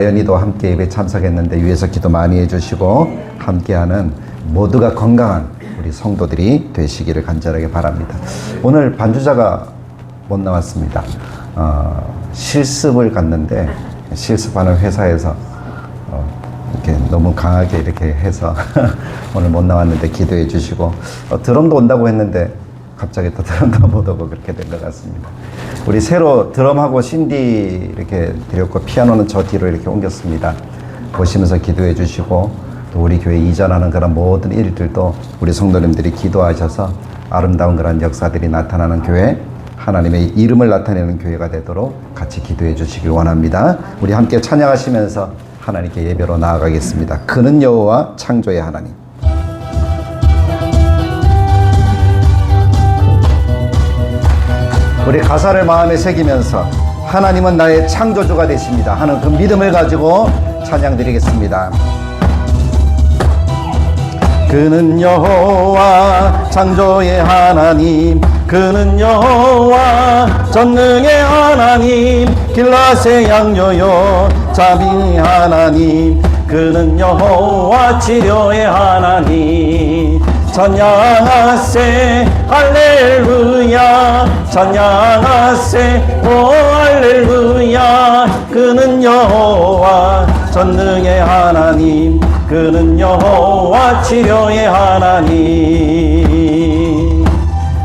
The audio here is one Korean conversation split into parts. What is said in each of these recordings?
연희도 함께 예배 참석했는데 위에서 기도 많이 해주시고 함께하는 모두가 건강한 우리 성도들이 되시기를 간절하게 바랍니다. 오늘 반주자가 못 나왔습니다. 실습을 갔는데 실습하는 회사에서 이렇게 너무 강하게 이렇게 해서 오늘 못 나왔는데 기도해 주시고 드럼도 온다고 했는데 갑자기 또 드럼도 못 오고 그렇게 된 것 같습니다. 우리 새로 드럼하고 신디 이렇게 드렸고 피아노는 저 뒤로 이렇게 옮겼습니다. 보시면서 기도해 주시고 또 우리 교회 이전하는 그런 모든 일들도 우리 성도님들이 기도하셔서 아름다운 그런 역사들이 나타나는 교회, 하나님의 이름을 나타내는 교회가 되도록 같이 기도해 주시길 원합니다. 우리 함께 찬양하시면서 하나님께 예배로 나아가겠습니다. 그는 여호와 창조의 하나님. 우리 가사를 마음에 새기면서 하나님은 나의 창조주가 되십니다 하는 그 믿음을 가지고 찬양 드리겠습니다. 그는 여호와 창조의 하나님, 그는 여호와 전능의 하나님, 길라세 양요요 자비의 하나님, 그는 여호와 치료의 하나님. 찬양하세 할렐루야, 찬양하세 오 할렐루야. 그는 여호와 전능의 하나님, 그는 여호와 치료의 하나님.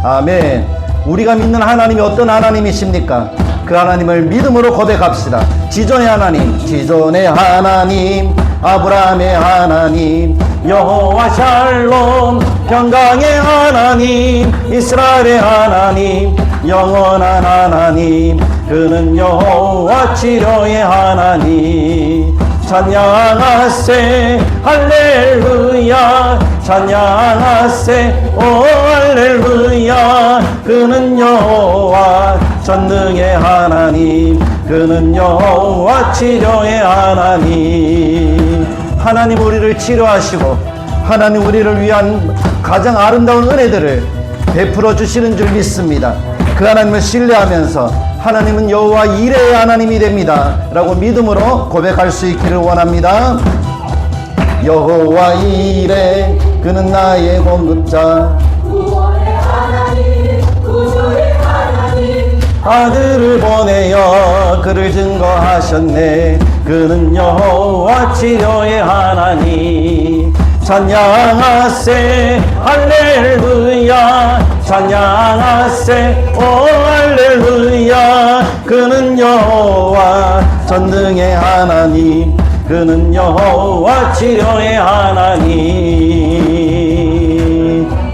아멘. 우리가 믿는 하나님이 어떤 하나님이십니까? 그 하나님을 믿음으로 고백합시다. 지존의 하나님, 지존의 하나님, 아브라함의 하나님, 여호와 샬롬 평강의 하나님, 이스라엘의 하나님, 영원한 하나님, 그는 여호와 치료의 하나님. 찬양하세 할렐루야, 찬양하세 오 할렐루야. 그는 여호와 전능의 하나님, 그는 여호와 치료의 하나님. 하나님 우리를 치료하시고 하나님 우리를 위한 가장 아름다운 은혜들을 베풀어 주시는 줄 믿습니다. 그 하나님을 신뢰하면서 하나님은 여호와 이레의 하나님이 됩니다 라고 믿음으로 고백할 수 있기를 원합니다. 여호와 이레, 그는 나의 공급자, 구원의 하나님, 구주의 하나님, 아들을 보내어 그를 증거하셨네. 그는 여호와 치료의 하나님. 찬양하세 할렐루야, 찬양하세 오 할렐루야. 그는 여호와 전능의 하나님, 그는 여호와 치료의 하나님.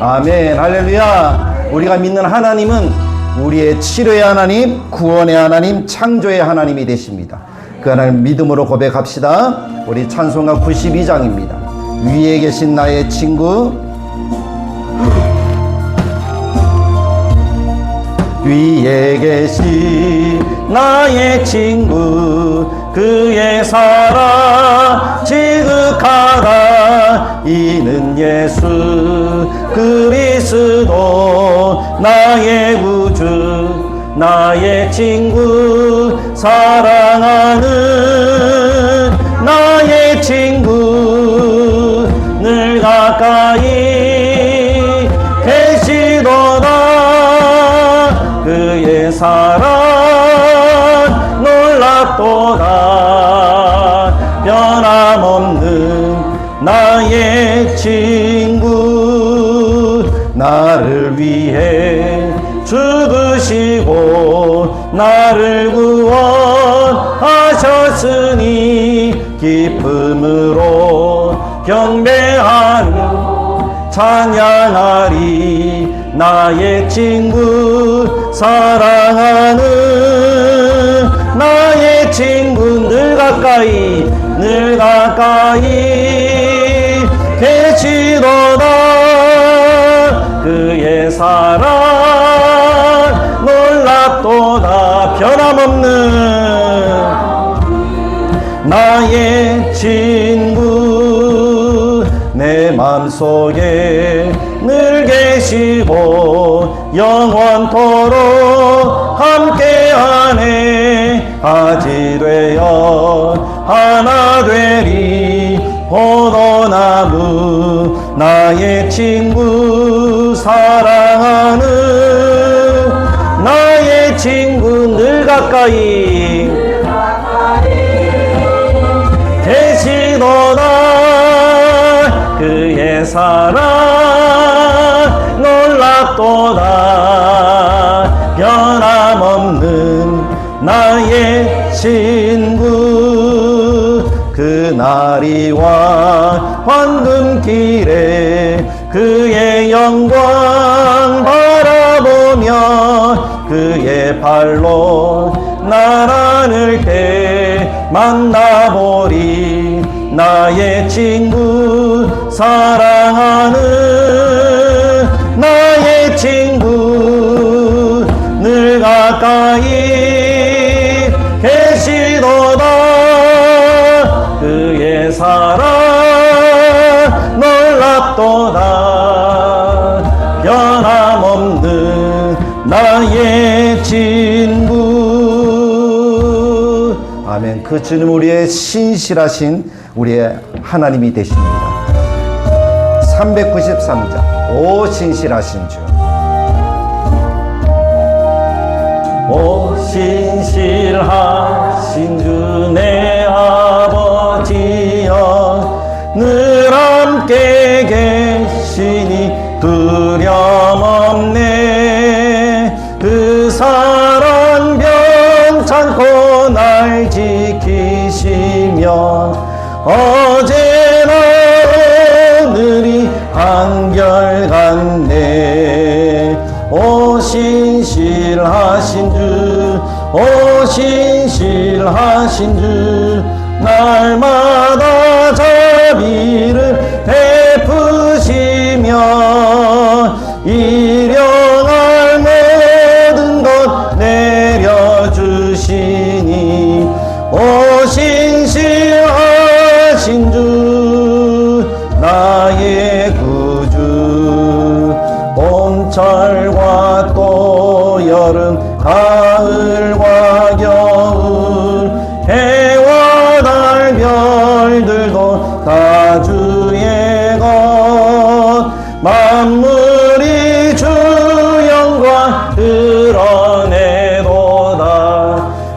아멘. 할렐루야. 우리가 믿는 하나님은 우리의 치료의 하나님, 구원의 하나님, 창조의 하나님이 되십니다. 그 하나님 믿음으로 고백합시다. 우리 찬송가 92장입니다. 위에 계신 나의 친구, 위에 계신 나의 친구, 그의 사랑 지극하다. 이는 예수 그리스도 나의 구주, 나의 친구, 사랑하는 나의 친구, 늘 가까이 계시도다. 그의 사랑 놀랍도다. 변함없는 나의 친구, 나를 위해 죽으시고 나를 구원하셨으니 기쁨으로 경배하며 찬양하리. 나의 친구, 사랑하는 나의 친구, 늘 가까이 늘 가까이 계시도다. 그의 사랑 놀랍도다. 변함없는 나의 친구, 내 맘속에 늘 계시고 영원토록 함께하네. 아지 되어 하나 되리. 포도나무 나의 친구 사랑하는 나의 친구 늘 가까이 계시도다. 그의 사랑 놀랍도다. 변함없는 나의 친구. 그날이와 황금길에 그의 영광 바라보며 그의 발로 나란을 때 만나보리. 나의 친구 사랑하는 나의 친구 늘 가까이 계시도다. 그의 사랑 놀랍도다. 변함없는 나의 친구. 아멘. 그 주님 우리의 신실하신 우리의 하나님이 되십니다. 393장 오 신실하신 주. 오 신실하신 주 내 아버지여 늘 함께 계시니 두려움없네. 그 사랑 병찬고 날 지키시며 어제나 오늘이 한결같네. 오 신실하신 주, 오 신실하신 주 날마다 자비를 베푸시며 일용할 모든 것 내려주시니 오 신실하신 주 나의 구주. 봄철과 또 여름 가을과 겨울 해와 달 별들도 다 주의 것. 만물이 주 영광 드러내도다.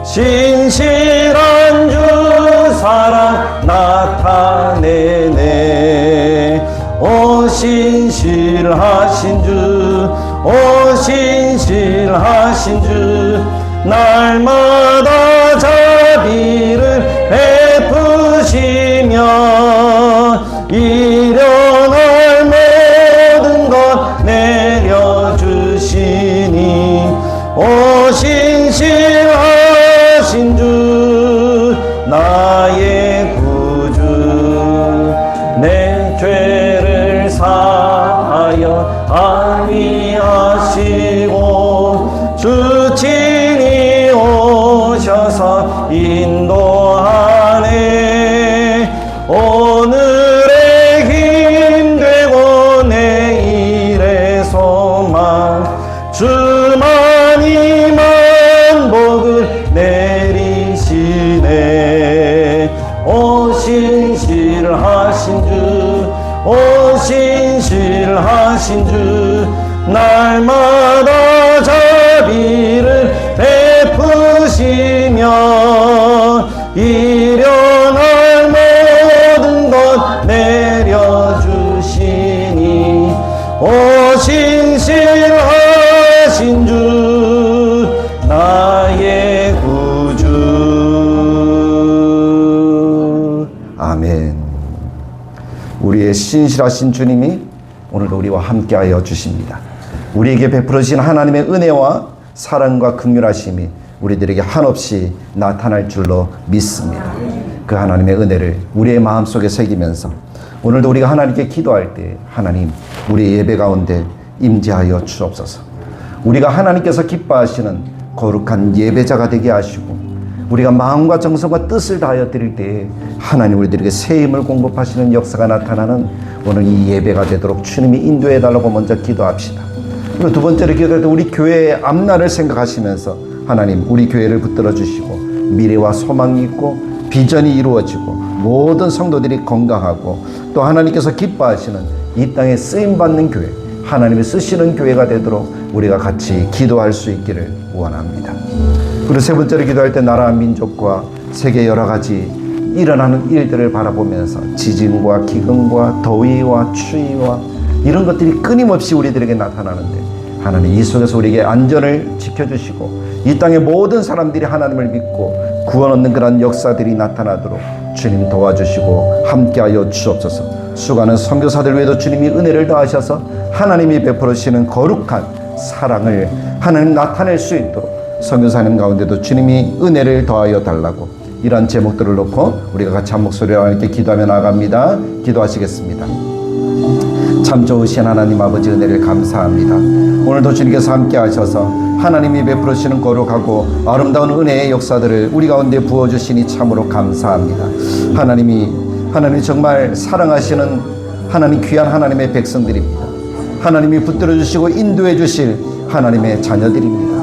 신실한 주 사랑 나타내네. 오 신실하신 주, 오 신실하신 주 날마다 자비를 베푸시며 일용할 모든 것 내려주시니 오 신실하신 주 나의 구주. 내 죄를 사하여 안위하시고 주 친히 오셔서 인도하네. 오늘의 힘되고 내일의 소망 주만이 만복을 내리시네. 오 신실하신 주, 오 신실하신 주 날마다 자비를 베푸시며 일용할 모든 것 내려주시니 오 신실하신 주 나의 구주. 아멘. 우리의 신실하신 주님이 오늘도 우리와 함께하여 주십니다. 우리에게 베풀으신 하나님의 은혜와 사랑과 긍휼하심이 우리들에게 한없이 나타날 줄로 믿습니다. 그 하나님의 은혜를 우리의 마음속에 새기면서 오늘도 우리가 하나님께 기도할 때 하나님 우리의 예배 가운데 임재하여 주옵소서. 우리가 하나님께서 기뻐하시는 거룩한 예배자가 되게 하시고 우리가 마음과 정성과 뜻을 다하여 드릴 때에 하나님 우리들에게 새 힘을 공급하시는 역사가 나타나는 오늘 이 예배가 되도록 주님이 인도해 달라고 먼저 기도합시다. 그리고 두 번째로 기도할 때 우리 교회의 앞날을 생각하시면서 하나님 우리 교회를 붙들어 주시고 미래와 소망이 있고 비전이 이루어지고 모든 성도들이 건강하고 또 하나님께서 기뻐하시는 이 땅에 쓰임받는 교회, 하나님이 쓰시는 교회가 되도록 우리가 같이 기도할 수 있기를 원합니다. 그리고 세 번째로 기도할 때 나라와 민족과 세계 여러 가지 일어나는 일들을 바라보면서 지진과 기근과 더위와 추위와 이런 것들이 끊임없이 우리들에게 나타나는데 하나님 이 속에서 우리에게 안전을 지켜주시고 이 땅의 모든 사람들이 하나님을 믿고 구원 얻는 그런 역사들이 나타나도록 주님 도와주시고 함께하여 주옵소서. 수많은 선교사들 외에도 주님이 은혜를 더하셔서 하나님이 베풀으시는 거룩한 사랑을 하나님 나타낼 수 있도록 선교사님 가운데도 주님이 은혜를 더하여 달라고 이러한 제목들을 놓고 우리가 같이 한 목소리로 하나님께 기도하며 나아갑니다. 기도하시겠습니다. 참 좋으신 하나님 아버지 은혜를 감사합니다. 오늘도 주님께서 함께 하셔서 하나님이 베풀으시는 거룩하고 아름다운 은혜의 역사들을 우리 가운데 부어주시니 참으로 감사합니다. 하나님 정말 사랑하시는 하나님 귀한 하나님의 백성들입니다. 하나님이 붙들어 주시고 인도해 주실 하나님의 자녀들입니다.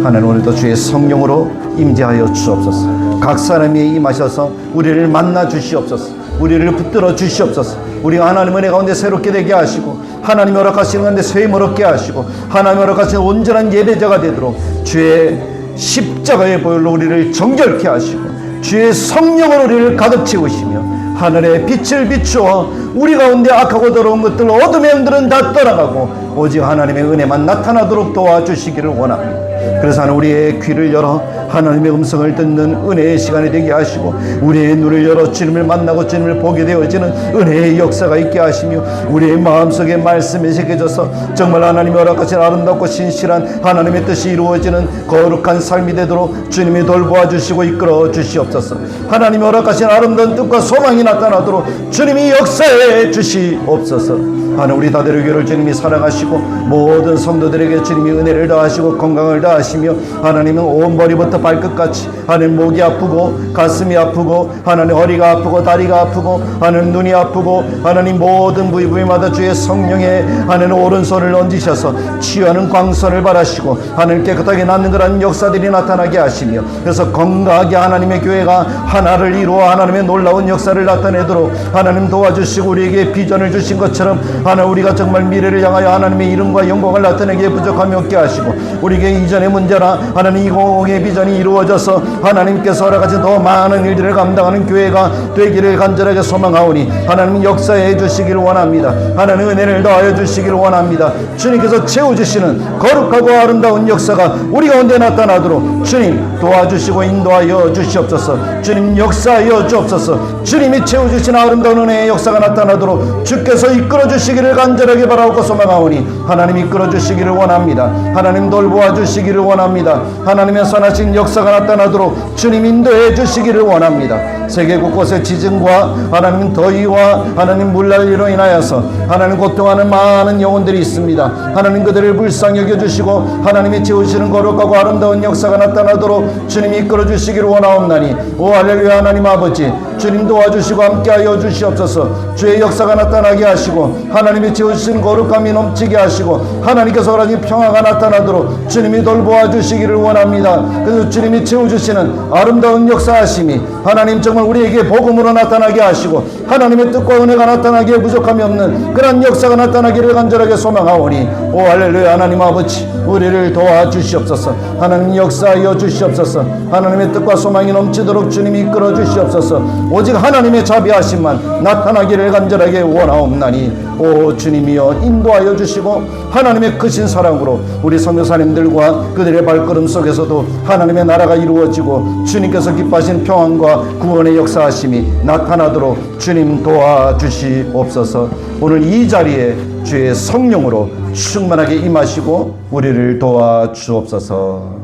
하나님 오늘도 주의 성령으로 임재하여 주옵소서. 각 사람이 임하셔서 우리를 만나 주시옵소서. 우리를 붙들어 주시옵소서. 우리가 하나님 은혜 가운데 새롭게 되게 하시고 하나님 허락하시는 가운데 쇠임 얻게 하시고 하나님 허락하시는 온전한 예배자가 되도록 주의 십자가의 보혈로 우리를 정결케 하시고 주의 성령으로 우리를 가득 채우시며 하늘의 빛을 비추어 우리 가운데 악하고 더러운 것들 어둠의 영들은 다 떠나가고 오직 하나님의 은혜만 나타나도록 도와주시기를 원합니다. 그래서 하나님 우리의 귀를 열어 하나님의 음성을 듣는 은혜의 시간이 되게 하시고 우리의 눈을 열어 주님을 만나고 주님을 보게 되어지는 은혜의 역사가 있게 하시며 우리의 마음속에 말씀이 새겨져서 정말 하나님이 허락하신 아름답고 신실한 하나님의 뜻이 이루어지는 거룩한 삶이 되도록 주님이 돌보아 주시고 이끌어 주시옵소서. 하나님이 허락하신 아름다운 뜻과 소망이 나타나도록 주님이 역사해 주시옵소서. 하나님 우리 다대로 교회를 주님이 사랑하시고 모든 성도들에게 주님이 은혜를 더하시고 건강을 더하시며 하나님은 온 머리부터 발끝까지 하나님 목이 아프고 가슴이 아프고 하나님 허리가 아프고 다리가 아프고 하나님 눈이 아프고 하나님 모든 부위부위마다 주의 성령의 하나님 오른손을 얹으셔서 치유하는 광선을 바라시고 하나님 깨끗하게 낫는 그런 역사들이 나타나게 하시며 그래서 건강하게 하나님의 교회가 하나를 이루어 하나님의 놀라운 역사를 나타내도록 하나님 도와주시고 우리에게 비전을 주신 것처럼 하나님 우리가 정말 미래를 향하여 하나님의 이름과 영광을 나타내기에 부족함이 없게 하시고 우리에게 이전의 문제나 하나님 2050의 비전이 이루어져서 하나님께서 허락하신 더 많은 일들을 감당하는 교회가 되기를 간절하게 소망하오니 하나님 역사해 주시기를 원합니다. 하나님 은혜를 더하여 주시기를 원합니다. 주님께서 채워주시는 거룩하고 아름다운 역사가 우리 가운데 나타나도록 주님 도와주시고 인도하여 주시옵소서. 주님 역사하여 주옵소서. 주님이 채워주신 아름다운 은혜의 역사가 나타나도록 주께서 이끌어 주시기를 간절하게 바라고 소망하오니 하나님 이끌어 주시기를 원합니다. 하나님 돌보아 주시기를 원합니다. 하나님의 선하신 역사가 나타나도록 주님 인도해 주시기를 원합니다. 세계 곳곳의 지진과 하나님 더위와 하나님 물난리로 인하여서 하나님 고통하는 많은 영혼들이 있습니다. 하나님 그들을 불쌍히 여겨주시고 하나님이 채우시는 거룩하고 아름다운 역사가 나타나도록 주님이 이끌어 주시기를 원하옵나니 오 할렐루야. 하나님 아버지 주님 도와주시고 함께하여 주시옵소서. 주의 역사가 나타나게 하시고 하나님이 채우시는 거룩함이 넘치게 하시고 하나님께서 허락하신 평화가 나타나도록 주님이 돌보아 주시기를 원합니다. 그래서 주님이 채워주시는 아름다운 역사하심이 하나님 정말 우리에게 복음으로 나타나게 하시고 하나님의 뜻과 은혜가 나타나기에 부족함이 없는 그런 역사가 나타나기를 간절하게 소망하오니 오 할렐루야. 하나님 아버지 우리를 도와주시옵소서. 하나님 역사하여 주시옵소서. 하나님의 뜻과 소망이 넘치도록 주님이 이끌어 주시옵소서. 오직 하나님의 자비하심만 나타나기를 간절하게 원하옵나니 오 주님이여 인도하여 주시고 하나님의 크신 사랑으로 우리 선교사님들과 그들의 발걸음 속에서도 하나님의 나라가 이루어지고 주님께서 기뻐하신 평안과 구원의 역사하심이 나타나도록 주님 도와주시옵소서. 오늘 이 자리에 주의 성령으로 충만하게 임하시고 우리를 도와주옵소서.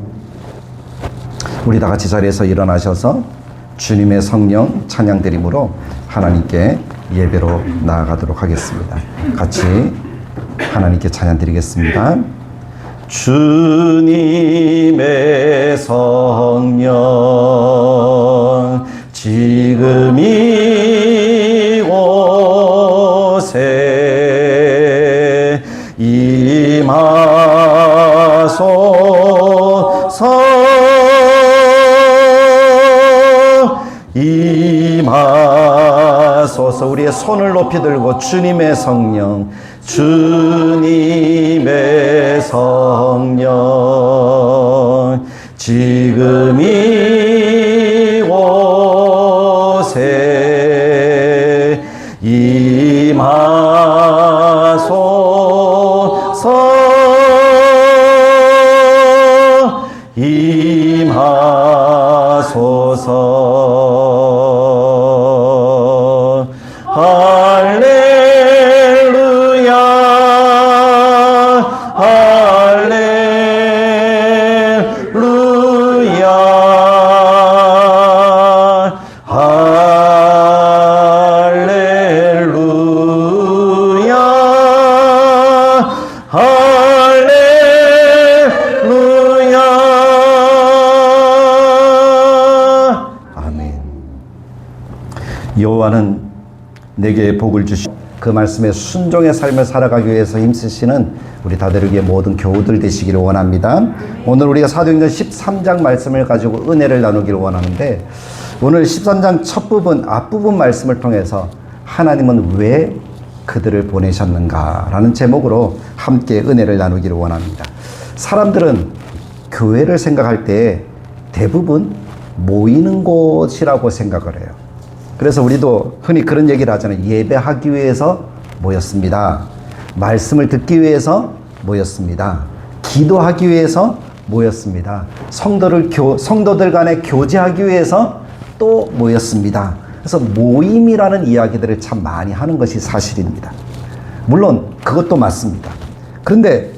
우리 다 같이 자리에서 일어나셔서 주님의 성령 찬양 드림으로 하나님께 예배로 나아가도록 하겠습니다. 같이 하나님께 찬양 드리겠습니다. 주님의 성령 지금 이곳에 임하소서. 임하소서. 우리의 손을 높이 들고 주님의 성령, 주님의 성령, 지금 이곳에 임하소서. 임하소서. 할렐루야, 할렐루야, 할렐루야, 할렐루야. 아멘. 여호와는 내게 복을 주시고 그 말씀에 순종의 삶을 살아가기 위해서 힘쓰시는 우리 다들에게 모든 교우들 되시기를 원합니다. 오늘 우리가 사도행전 13장 말씀을 가지고 은혜를 나누기를 원하는데, 오늘 13장 첫 부분, 앞부분 말씀을 통해서 하나님은 왜 그들을 보내셨는가 라는 제목으로 함께 은혜를 나누기를 원합니다. 사람들은 교회를 생각할 때 대부분 모이는 곳이라고 생각을 해요. 그래서 우리도 흔히 그런 얘기를 하잖아요. 예배하기 위해서 모였습니다. 말씀을 듣기 위해서 모였습니다. 기도하기 위해서 모였습니다. 성도들 간에 교제하기 위해서 또 모였습니다. 그래서 모임이라는 이야기들을 참 많이 하는 것이 사실입니다. 물론 그것도 맞습니다. 그런데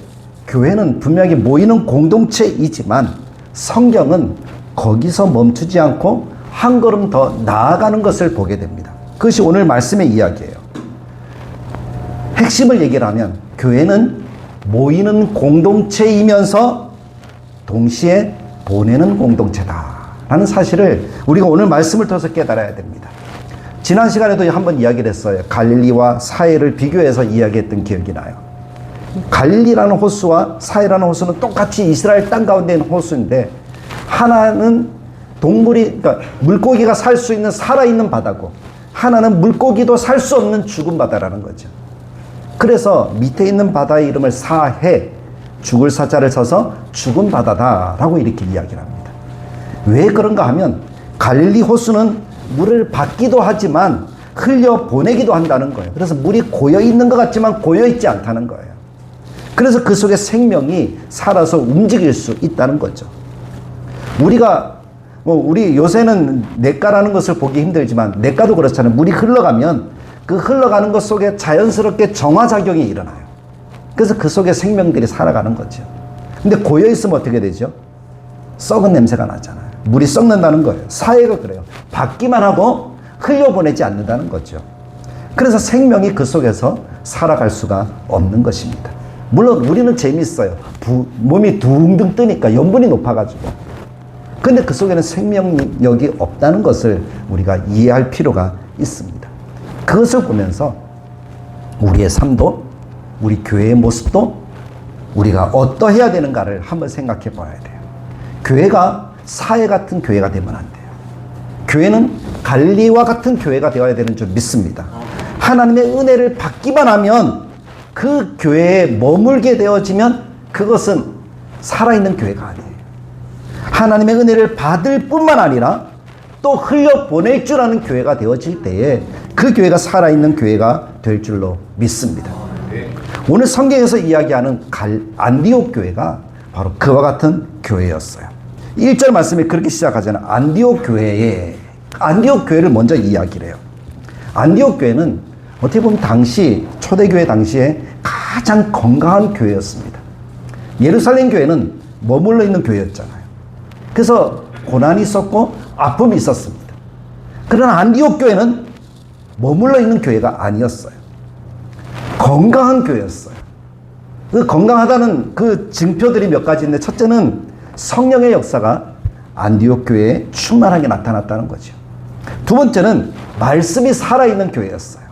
교회는 분명히 모이는 공동체이지만 성경은 거기서 멈추지 않고 한 걸음 더 나아가는 것을 보게 됩니다. 그것이 오늘 말씀의 이야기예요. 핵심을 얘기를 하면 교회는 모이는 공동체이면서 동시에 보내는 공동체다라는 사실을 우리가 오늘 말씀을 통해서 깨달아야 됩니다. 지난 시간에도 한번 이야기를 했어요. 갈릴리와 사해를 비교해서 이야기했던 기억이 나요. 갈릴리라는 호수와 사해라는 호수는 똑같이 이스라엘 땅 가운데 있는 호수인데, 하나는 그러니까 물고기가 살 수 있는 살아있는 바다고, 하나는 물고기도 살 수 없는 죽은 바다라는 거죠. 그래서 밑에 있는 바다의 이름을 사해, 죽을 사자를 써서 죽은 바다다라고 이렇게 이야기를 합니다. 왜 그런가 하면 갈릴리 호수는 물을 받기도 하지만 흘려 보내기도 한다는 거예요. 그래서 물이 고여 있는 것 같지만 고여 있지 않다는 거예요. 그래서 그 속에 생명이 살아서 움직일 수 있다는 거죠. 우리 요새는 냇가라는 것을 보기 힘들지만 냇가도 그렇잖아요. 물이 흘러가면 그 흘러가는 것 속에 자연스럽게 정화작용이 일어나요. 그래서 그 속에 생명들이 살아가는 거죠. 근데 고여있으면 어떻게 되죠? 썩은 냄새가 나잖아요. 물이 썩는다는 거예요. 사회가 그래요. 받기만 하고 흘려보내지 않는다는 거죠. 그래서 생명이 그 속에서 살아갈 수가 없는 것입니다. 물론 우리는 재미있어요. 몸이 둥둥 뜨니까 염분이 높아가지고. 근데 그 속에는 생명력이 없다는 것을 우리가 이해할 필요가 있습니다. 그것을 보면서 우리의 삶도, 우리 교회의 모습도 우리가 어떠해야 되는가를 한번 생각해 봐야 돼요. 교회가 사회 같은 교회가 되면 안 돼요. 교회는 갈릴리와 같은 교회가 되어야 되는 줄 믿습니다. 하나님의 은혜를 받기만 하면, 그 교회에 머물게 되어지면 그것은 살아있는 교회가 아니에요. 하나님의 은혜를 받을 뿐만 아니라 또 흘려보낼 줄 아는 교회가 되어질 때에 그 교회가 살아있는 교회가 될 줄로 믿습니다. 오늘 성경에서 이야기하는 안디옥 교회가 바로 그와 같은 교회였어요. 1절 말씀이 그렇게 시작하잖아요. 안디옥 교회를 먼저 이야기를 해요. 안디옥 교회는 어떻게 보면 당시 초대교회 당시에 가장 건강한 교회였습니다. 예루살렘 교회는 머물러 있는 교회였잖아요. 그래서 고난이 있었고 아픔이 있었습니다. 그러나 안디옥 교회는 머물러 있는 교회가 아니었어요. 건강한 교회였어요. 그 건강하다는 그 징표들이 몇 가지인데, 첫째는 성령의 역사가 안디옥 교회에 충만하게 나타났다는 거죠. 두 번째는 말씀이 살아있는 교회였어요.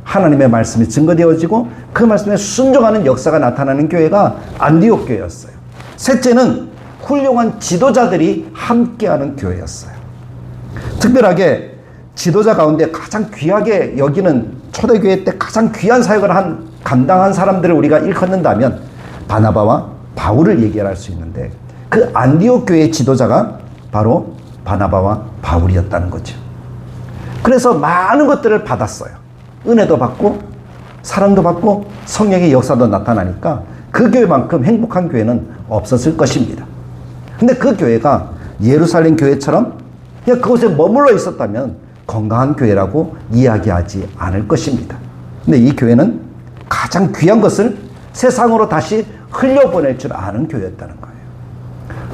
하나님의 말씀이 증거되어지고 그 말씀에 순종하는 역사가 나타나는 교회가 안디옥 교회였어요. 셋째는 훌륭한 지도자들이 함께하는 교회였어요. 특별하게 지도자 가운데 가장 귀하게 여기는 초대교회 때 가장 귀한 사역을 감당한 사람들을 우리가 일컫는다면 바나바와 바울을 얘기할 수 있는데, 그 안디옥 교회의 지도자가 바로 바나바와 바울이었다는 거죠. 그래서 많은 것들을 받았어요. 은혜도 받고 사랑도 받고 성령의 역사도 나타나니까 그 교회만큼 행복한 교회는 없었을 것입니다. 근데 그 교회가 예루살렘 교회처럼 그냥 그곳에 머물러 있었다면 건강한 교회라고 이야기하지 않을 것입니다. 근데 이 교회는 가장 귀한 것을 세상으로 다시 흘려보낼 줄 아는 교회였다는 거예요.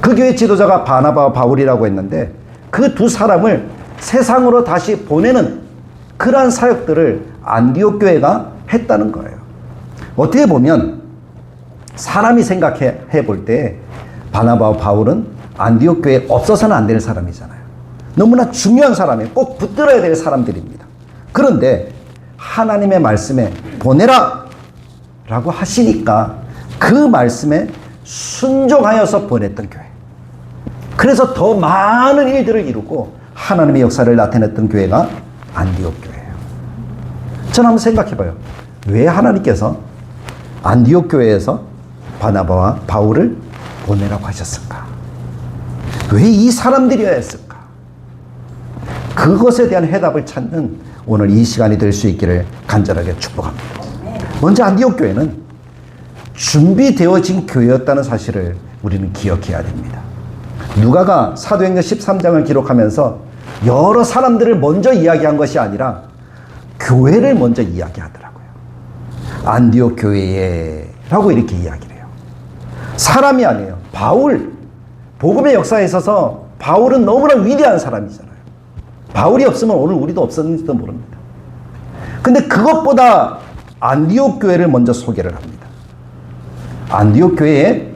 그 교회 지도자가 바나바와 바울이라고 했는데, 그 두 사람을 세상으로 다시 보내는 그러한 사역들을 안디옥 교회가 했다는 거예요. 어떻게 보면 사람이 생각해 볼 때 바나바와 바울은 안디옥 교회에 없어서는 안 될 사람이잖아요. 너무나 중요한 사람이에요. 꼭 붙들어야 될 사람들입니다. 그런데 하나님의 말씀에 보내라 라고 하시니까 그 말씀에 순종하여서 보냈던 교회. 그래서 더 많은 일들을 이루고 하나님의 역사를 나타냈던 교회가 안디옥 교회예요. 저는 한번 생각해봐요. 왜 하나님께서 안디옥 교회에서 바나바와 바울을 보내라고 하셨을까? 왜 이 사람들이어야 했을까? 그것에 대한 해답을 찾는 오늘 이 시간이 될 수 있기를 간절하게 축복합니다. 먼저 안디옥 교회는 준비되어진 교회였다는 사실을 우리는 기억해야 됩니다. 누가가 사도행전 13장을 기록하면서 여러 사람들을 먼저 이야기한 것이 아니라 교회를 먼저 이야기하더라고요. 안디옥 교회에 라고 이렇게 이야기를 해요. 사람이 아니에요. 바울. 복음의 역사에 있어서 바울은 너무나 위대한 사람이잖아요. 바울이 없으면 오늘 우리도 없었는지도 모릅니다. 근데 그것보다 안디옥 교회를 먼저 소개를 합니다. 안디옥 교회에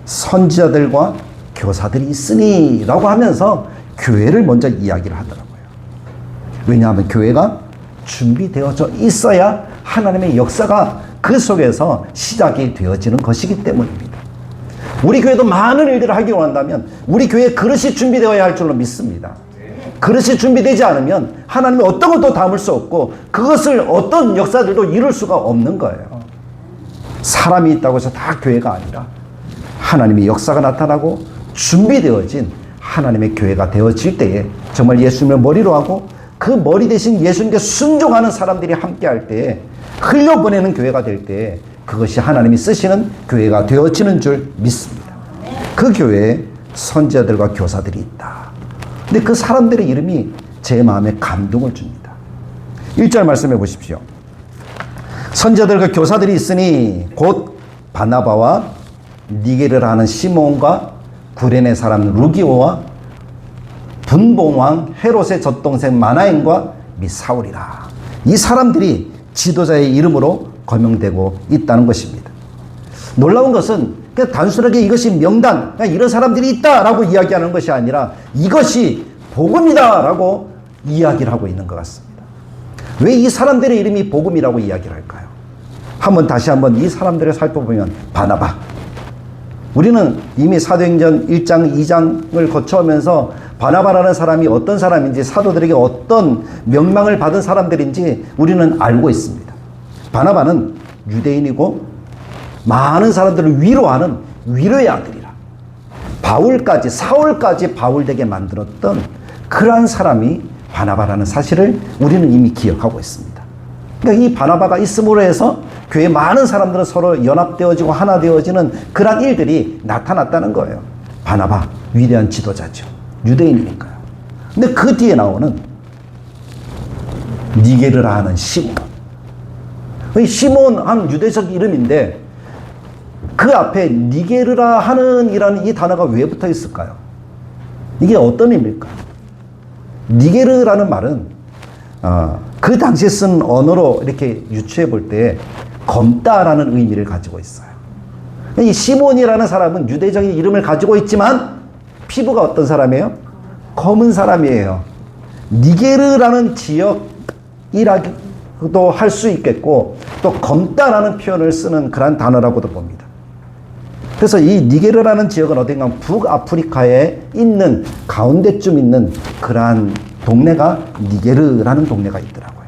선지자들과 교사들이 있으니 라고 하면서 교회를 먼저 이야기를 하더라고요. 왜냐하면 교회가 준비되어져 있어야 하나님의 역사가 그 속에서 시작이 되어지는 것이기 때문입니다. 우리 교회도 많은 일들을 하기 원한다면 우리 교회에 그릇이 준비되어야 할 줄로 믿습니다. 그릇이 준비되지 않으면 하나님이 어떤 것도 담을 수 없고 그것을 어떤 역사들도 이룰 수가 없는 거예요. 사람이 있다고 해서 다 교회가 아니라 하나님의 역사가 나타나고 준비되어진 하나님의 교회가 되어질 때에 정말 예수님을 머리로 하고 그 머리 대신 예수님께 순종하는 사람들이 함께할 때에 흘려보내는 교회가 될 때에 그것이 하나님이 쓰시는 교회가 되어지는 줄 믿습니다. 그 교회에 선지자들과 교사들이 있다. 근데 그 사람들의 이름이 제 마음에 감동을 줍니다. 1절 말씀해 보십시오. 선지자들과 교사들이 있으니 곧 바나바와 니게를 하는 시몬과 구레네 사람 루기오와 분봉왕 헤롯의 젖동생 마나엔과 및 사울이라. 이 사람들이 지도자의 이름으로 거명되고 있다는 것입니다. 놀라운 것은 그냥 단순하게 이것이 명단, 그냥 이런 사람들이 있다라고 이야기하는 것이 아니라 이것이 복음이다라고 이야기를 하고 있는 것 같습니다. 왜 이 사람들의 이름이 복음이라고 이야기를 할까요? 다시 한번 이 사람들을 살펴보면 바나바. 우리는 이미 사도행전 1장, 2장을 거쳐오면서 바나바라는 사람이 어떤 사람인지 사도들에게 어떤 명망을 받은 사람들인지 우리는 알고 있습니다. 바나바는 유대인이고 많은 사람들을 위로하는 위로의 아들이라. 바울까지 사울까지 바울되게 만들었던 그러한 사람이 바나바라는 사실을 우리는 이미 기억하고 있습니다. 그러니까 이 바나바가 있음으로 해서 교회 많은 사람들은 서로 연합되어지고 하나 되어지는 그러한 일들이 나타났다는 거예요. 바나바 위대한 지도자죠. 유대인이니까요. 근데 그 뒤에 나오는 니게르라 하는 시몬. 시몬 한 유대적 이름인데 그 앞에 니게르라 하는 이라는 이 단어가 왜 붙어 있을까요? 이게 어떤 의미일까? 니게르라는 말은 그 당시에 쓴 언어로 이렇게 유추해 볼 때 검다라는 의미를 가지고 있어요. 이 시몬이라는 사람은 유대적인 이름을 가지고 있지만 피부가 어떤 사람이에요? 검은 사람이에요. 니게르라는 지역이라고도 할 수 있겠고 또 검다라는 표현을 쓰는 그런 단어라고도 봅니다. 그래서 이 니게르라는 지역은 어딘가 북아프리카에 있는 가운데쯤 있는 그러한 동네가 니게르라는 동네가 있더라고요.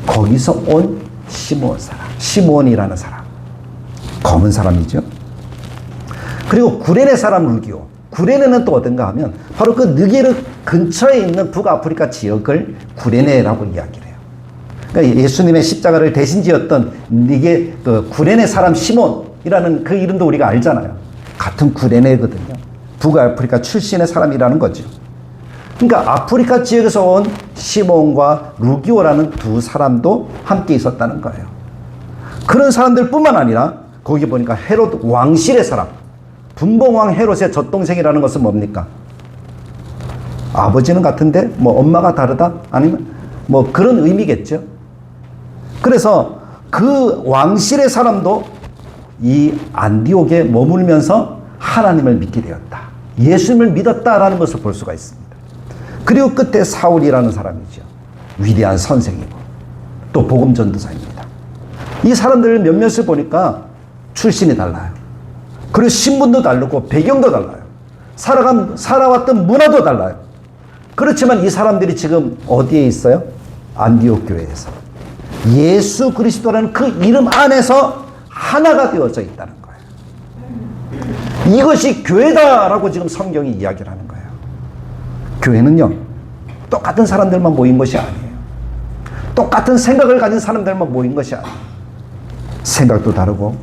거기서 온 시므온 사람, 시므온이라는 사람, 검은 사람이죠. 그리고 구레네 사람 루기오. 구레네는 또 어딘가 하면 바로 그 느게르 근처에 있는 북아프리카 지역을 구레네라고 이야기를 해요. 그러니까 예수님의 십자가를 대신 지었던 그 구레네 사람 시몬이라는 그 이름도 우리가 알잖아요. 같은 구레네거든요. 북아프리카 출신의 사람이라는 거죠. 그러니까 아프리카 지역에서 온 시몬과 루기오라는 두 사람도 함께 있었다는 거예요. 그런 사람들뿐만 아니라 거기 보니까 헤롯 왕실의 사람, 분봉왕 헤롯의 젖동생이라는 것은 뭡니까? 아버지는 같은데 뭐 엄마가 다르다? 아니면 뭐 그런 의미겠죠. 그래서 그 왕실의 사람도 이 안디옥에 머물면서 하나님을 믿게 되었다. 예수님을 믿었다라는 것을 볼 수가 있습니다. 그리고 끝에 사울이라는 사람이죠. 위대한 선생이고 또 복음 전도사입니다. 이 사람들 몇몇을 보니까 출신이 달라요. 그리고 신분도 다르고 배경도 달라요. 살아왔던 문화도 달라요. 그렇지만 이 사람들이 지금 어디에 있어요? 안디옥 교회에서 예수 그리스도라는 그 이름 안에서 하나가 되어져 있다는 거예요. 이것이 교회다라고 지금 성경이 이야기를 하는 거예요. 교회는요, 똑같은 사람들만 모인 것이 아니에요. 똑같은 생각을 가진 사람들만 모인 것이 아니에요. 생각도 다르고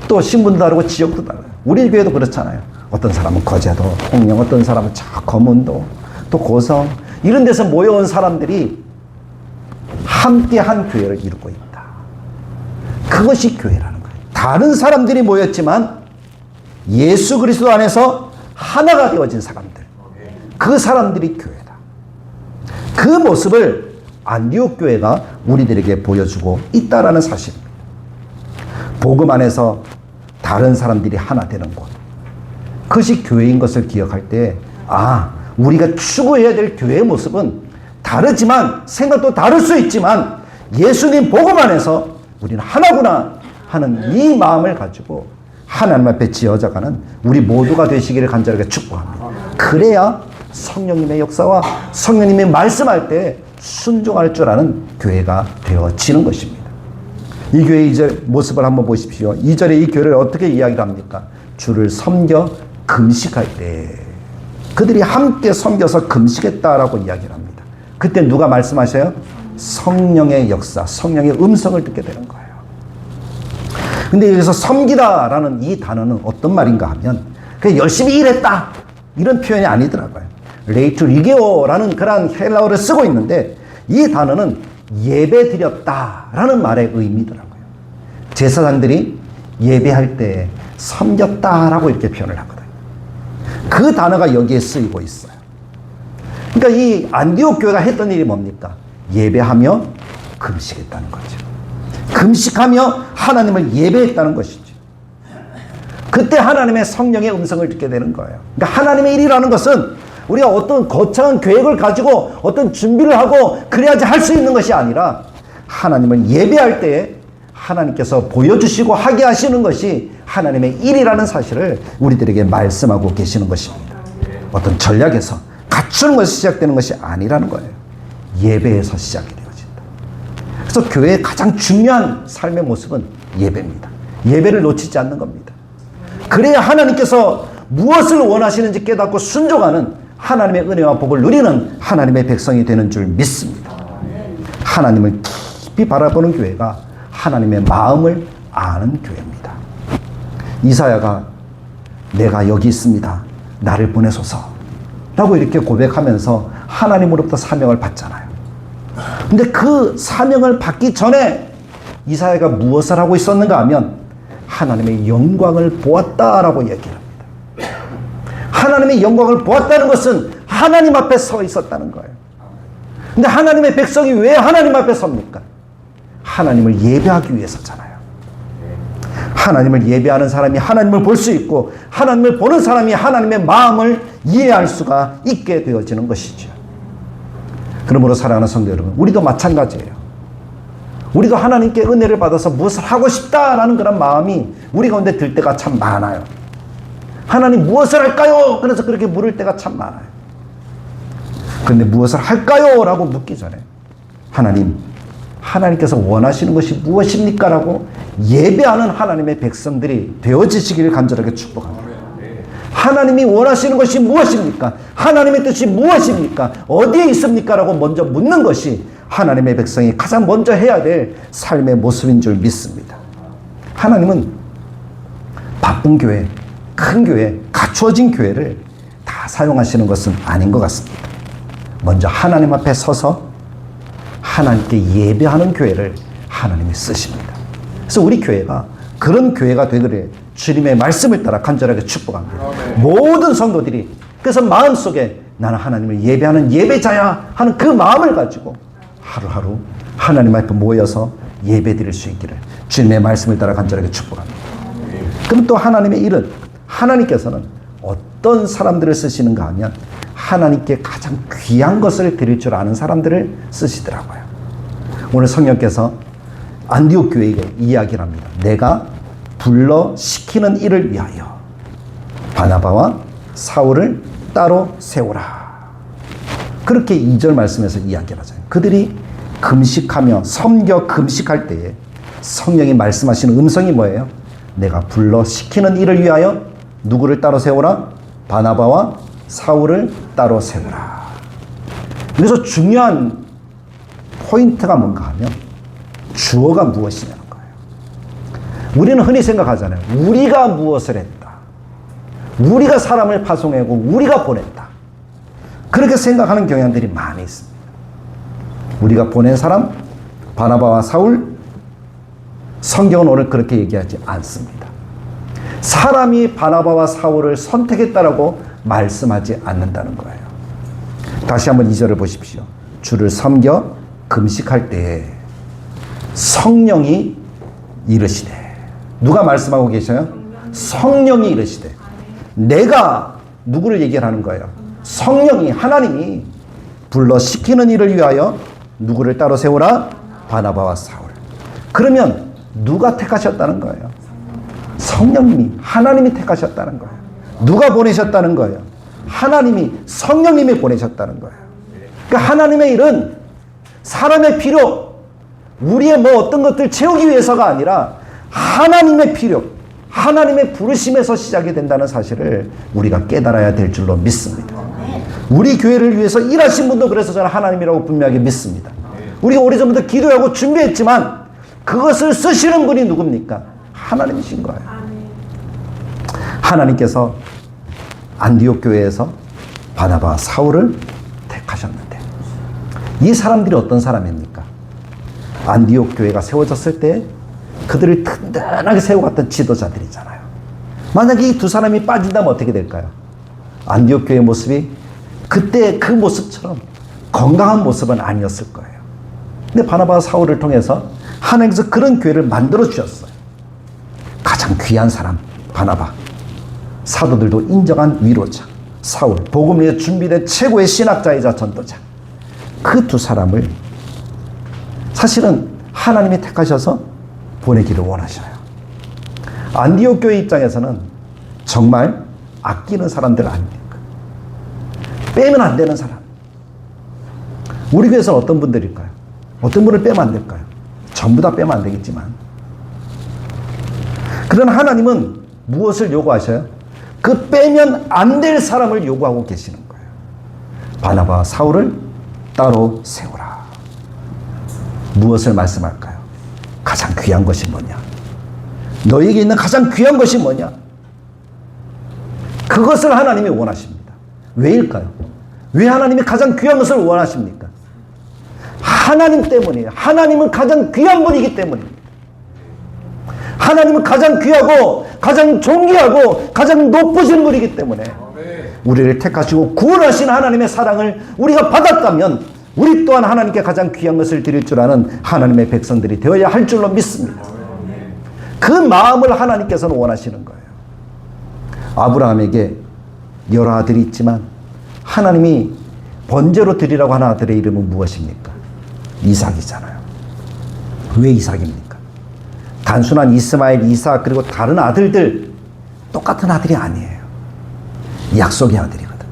또 신분도 다르고 지역도 달라요. 우리 교회도 그렇잖아요. 어떤 사람은 거제도, 홍영, 어떤 사람은 저 검은도, 또 고성, 이런 데서 모여온 사람들이 함께한 교회를 이루고 있다. 그것이 교회라는 거예요. 다른 사람들이 모였지만 예수 그리스도 안에서 하나가 되어진 사람들, 그 사람들이 교회다. 그 모습을 안디옥 교회가 우리들에게 보여주고 있다라는 사실입니다. 복음 안에서 다른 사람들이 하나 되는 곳, 그것이 교회인 것을 기억할 때, 우리가 추구해야 될 교회의 모습은 다르지만, 생각도 다를 수 있지만 예수님 복음 안에서 우리는 하나구나 하는 이 마음을 가지고 하나님 앞에 지어져가는 우리 모두가 되시기를 간절하게 축복합니다. 그래야 성령님의 역사와 성령님이 말씀할 때 순종할 줄 아는 교회가 되어지는 것입니다. 이 교회의 이제 모습을 한번 보십시오. 2절에 이 교회를 어떻게 이야기를 합니까? 주를 섬겨 금식할 때 그들이 함께 섬겨서 금식했다라고 이야기를 합니다. 그때 누가 말씀하셔요? 성령의 역사, 성령의 음성을 듣게 되는 거예요. 근데 여기서 섬기다라는 이 단어는 어떤 말인가 하면 그냥 열심히 일했다 이런 표현이 아니더라고요. 레이투리게오라는 그런 헬라어를 쓰고 있는데 이 단어는 예배 드렸다라는 말의 의미더라고요. 제사장들이 예배할 때 섬겼다라고 이렇게 표현을 하거든요. 그 단어가 여기에 쓰이고 있어요. 그러니까 이 안디옥 교회가 했던 일이 뭡니까? 예배하며 금식했다는 거죠. 금식하며 하나님을 예배했다는 것이죠. 그때 하나님의 성령의 음성을 듣게 되는 거예요. 그러니까 하나님의 일이라는 것은 우리가 어떤 거창한 계획을 가지고 어떤 준비를 하고 그래야지 할 수 있는 것이 아니라 하나님을 예배할 때에 하나님께서 보여주시고 하게 하시는 것이 하나님의 일이라는 사실을 우리들에게 말씀하고 계시는 것입니다. 어떤 전략에서 갖추는 것이 시작되는 것이 아니라는 거예요. 예배에서 시작이 되어진다. 그래서 교회의 가장 중요한 삶의 모습은 예배입니다. 예배를 놓치지 않는 겁니다. 그래야 하나님께서 무엇을 원하시는지 깨닫고 순종하는 하나님의 은혜와 복을 누리는 하나님의 백성이 되는 줄 믿습니다. 하나님을 깊이 바라보는 교회가 하나님의 마음을 아는 교회입니다. 이사야가 내가 여기 있습니다. 나를 보내소서 라고 이렇게 고백하면서 하나님으로부터 사명을 받잖아요. 근데 그 사명을 받기 전에 이사야가 무엇을 하고 있었는가 하면 하나님의 영광을 보았다라고 얘기를 합니다. 하나님의 영광을 보았다는 것은 하나님 앞에 서 있었다는 거예요. 근데 하나님의 백성이 왜 하나님 앞에 섭니까? 하나님을 예배하기 위해서잖아요. 하나님을 예배하는 사람이 하나님을 볼 수 있고 하나님을 보는 사람이 하나님의 마음을 이해할 수가 있게 되어지는 것이죠. 그러므로 사랑하는 성도 여러분, 우리도 마찬가지예요. 우리도 하나님께 은혜를 받아서 무엇을 하고 싶다라는 그런 마음이 우리 가운데 들 때가 참 많아요. 하나님 무엇을 할까요? 그래서 그렇게 물을 때가 참 많아요. 근데 무엇을 할까요? 라고 묻기 전에 하나님께서 원하시는 것이 무엇입니까? 라고 예배하는 하나님의 백성들이 되어지시기를 간절하게 축복합니다. 하나님이 원하시는 것이 무엇입니까? 하나님의 뜻이 무엇입니까? 어디에 있습니까? 라고 먼저 묻는 것이 하나님의 백성이 가장 먼저 해야 될 삶의 모습인 줄 믿습니다. 하나님은 바쁜 교회, 큰 교회, 갖추어진 교회를 다 사용하시는 것은 아닌 것 같습니다. 먼저 하나님 앞에 서서 하나님께 예배하는 교회를 하나님이 쓰십니다. 그래서 우리 교회가 그런 교회가 되기를 주님의 말씀을 따라 간절하게 축복합니다. 모든 성도들이 그래서 마음속에 나는 하나님을 예배하는 예배자야 하는 그 마음을 가지고 하루하루 하나님 앞에 모여서 예배드릴 수 있기를 주님의 말씀을 따라 간절하게 축복합니다. 그럼 또 하나님의 일은 하나님께서는 어떤 사람들을 쓰시는가 하면 하나님께 가장 귀한 것을 드릴 줄 아는 사람들을 쓰시더라고요. 오늘 성령께서 안디옥 교회에게 이야기를 합니다. 내가 불러 시키는 일을 위하여 바나바와 사울을 따로 세우라. 그렇게 2절 말씀에서 이야기를 하잖아요. 그들이 금식하며 섬겨 금식할 때에 성령이 말씀하시는 음성이 뭐예요? 내가 불러 시키는 일을 위하여 누구를 따로 세우라? 바나바와 사울을 따로 세우라. 그래서 중요한 포인트가 뭔가 하면 주어가 무엇이냐는 거예요. 우리는 흔히 생각하잖아요. 우리가 무엇을 했다. 우리가 사람을 파송하고 우리가 보냈다. 그렇게 생각하는 경향들이 많이 있습니다. 우리가 보낸 사람, 바나바와 사울, 성경은 오늘 그렇게 얘기하지 않습니다. 사람이 바나바와 사울을 선택했다라고 말씀하지 않는다는 거예요. 다시 한번 2절을 보십시오. 주를 섬겨 금식할 때에 성령이 이르시되, 누가 말씀하고 계셔요? 성령이 이르시되. 내가 누구를 얘기하는 거예요? 성령이, 하나님이 불러 시키는 일을 위하여 누구를 따로 세우라? 바나바와 사울. 그러면 누가 택하셨다는 거예요? 성령님이, 하나님이 택하셨다는 거예요. 누가 보내셨다는 거예요? 하나님이, 성령님이 보내셨다는 거예요. 그러니까 하나님의 일은 사람의 필요, 우리의 뭐 어떤 것들 채우기 위해서가 아니라 하나님의 필요, 하나님의 부르심에서 시작이 된다는 사실을 우리가 깨달아야 될 줄로 믿습니다. 우리 교회를 위해서 일하신 분도 그래서 저는 하나님이라고 분명하게 믿습니다. 우리가 오래전부터 기도하고 준비했지만 그것을 쓰시는 분이 누굽니까? 하나님이신 거예요. 하나님께서 안디옥 교회에서 바나바와 사울을 택하셨는데 이 사람들이 어떤 사람입니까? 안디옥 교회가 세워졌을 때 그들을 든든하게 세워갔던 지도자들이잖아요. 만약에 이 두 사람이 빠진다면 어떻게 될까요? 안디옥 교회의 모습이 그때 그 모습처럼 건강한 모습은 아니었을 거예요. 근데 바나바와 사울을 통해서 하나님께서 그런 교회를 만들어 주셨어요. 가장 귀한 사람 바나바, 사도들도 인정한 위로자 사울, 복음 위에 준비된 최고의 신학자이자 전도자, 그 두 사람을 사실은 하나님이 택하셔서 보내기를 원하셔요. 안디옥 교회 입장에서는 정말 아끼는 사람들 아닙니까? 빼면 안 되는 사람. 우리 교회에서는 어떤 분들일까요? 어떤 분을 빼면 안 될까요? 전부 다 빼면 안 되겠지만, 그러나 하나님은 무엇을 요구하셔요? 그 빼면 안 될 사람을 요구하고 계시는 거예요. 바나바와 사울을 따로 세우라. 무엇을 말씀할까요? 가장 귀한 것이 뭐냐? 너에게 있는 가장 귀한 것이 뭐냐? 그것을 하나님이 원하십니다. 왜일까요? 왜 하나님이 가장 귀한 것을 원하십니까? 하나님 때문이에요. 하나님은 가장 귀한 분이기 때문입니다. 하나님은 가장 귀하고 가장 존귀하고 가장 높으신 분이기 때문에 우리를 택하시고 구원하신 하나님의 사랑을 우리가 받았다면 우리 또한 하나님께 가장 귀한 것을 드릴 줄 아는 하나님의 백성들이 되어야 할 줄로 믿습니다. 그 마음을 하나님께서는 원하시는 거예요. 아브라함에게 여러 아들이 있지만 하나님이 번제로 드리라고 하는 아들의 이름은 무엇입니까? 이삭이잖아요. 왜 이삭입니까? 단순한 이스마엘, 이삭 그리고 다른 아들들 똑같은 아들이 아니에요. 약속의 아들이거든.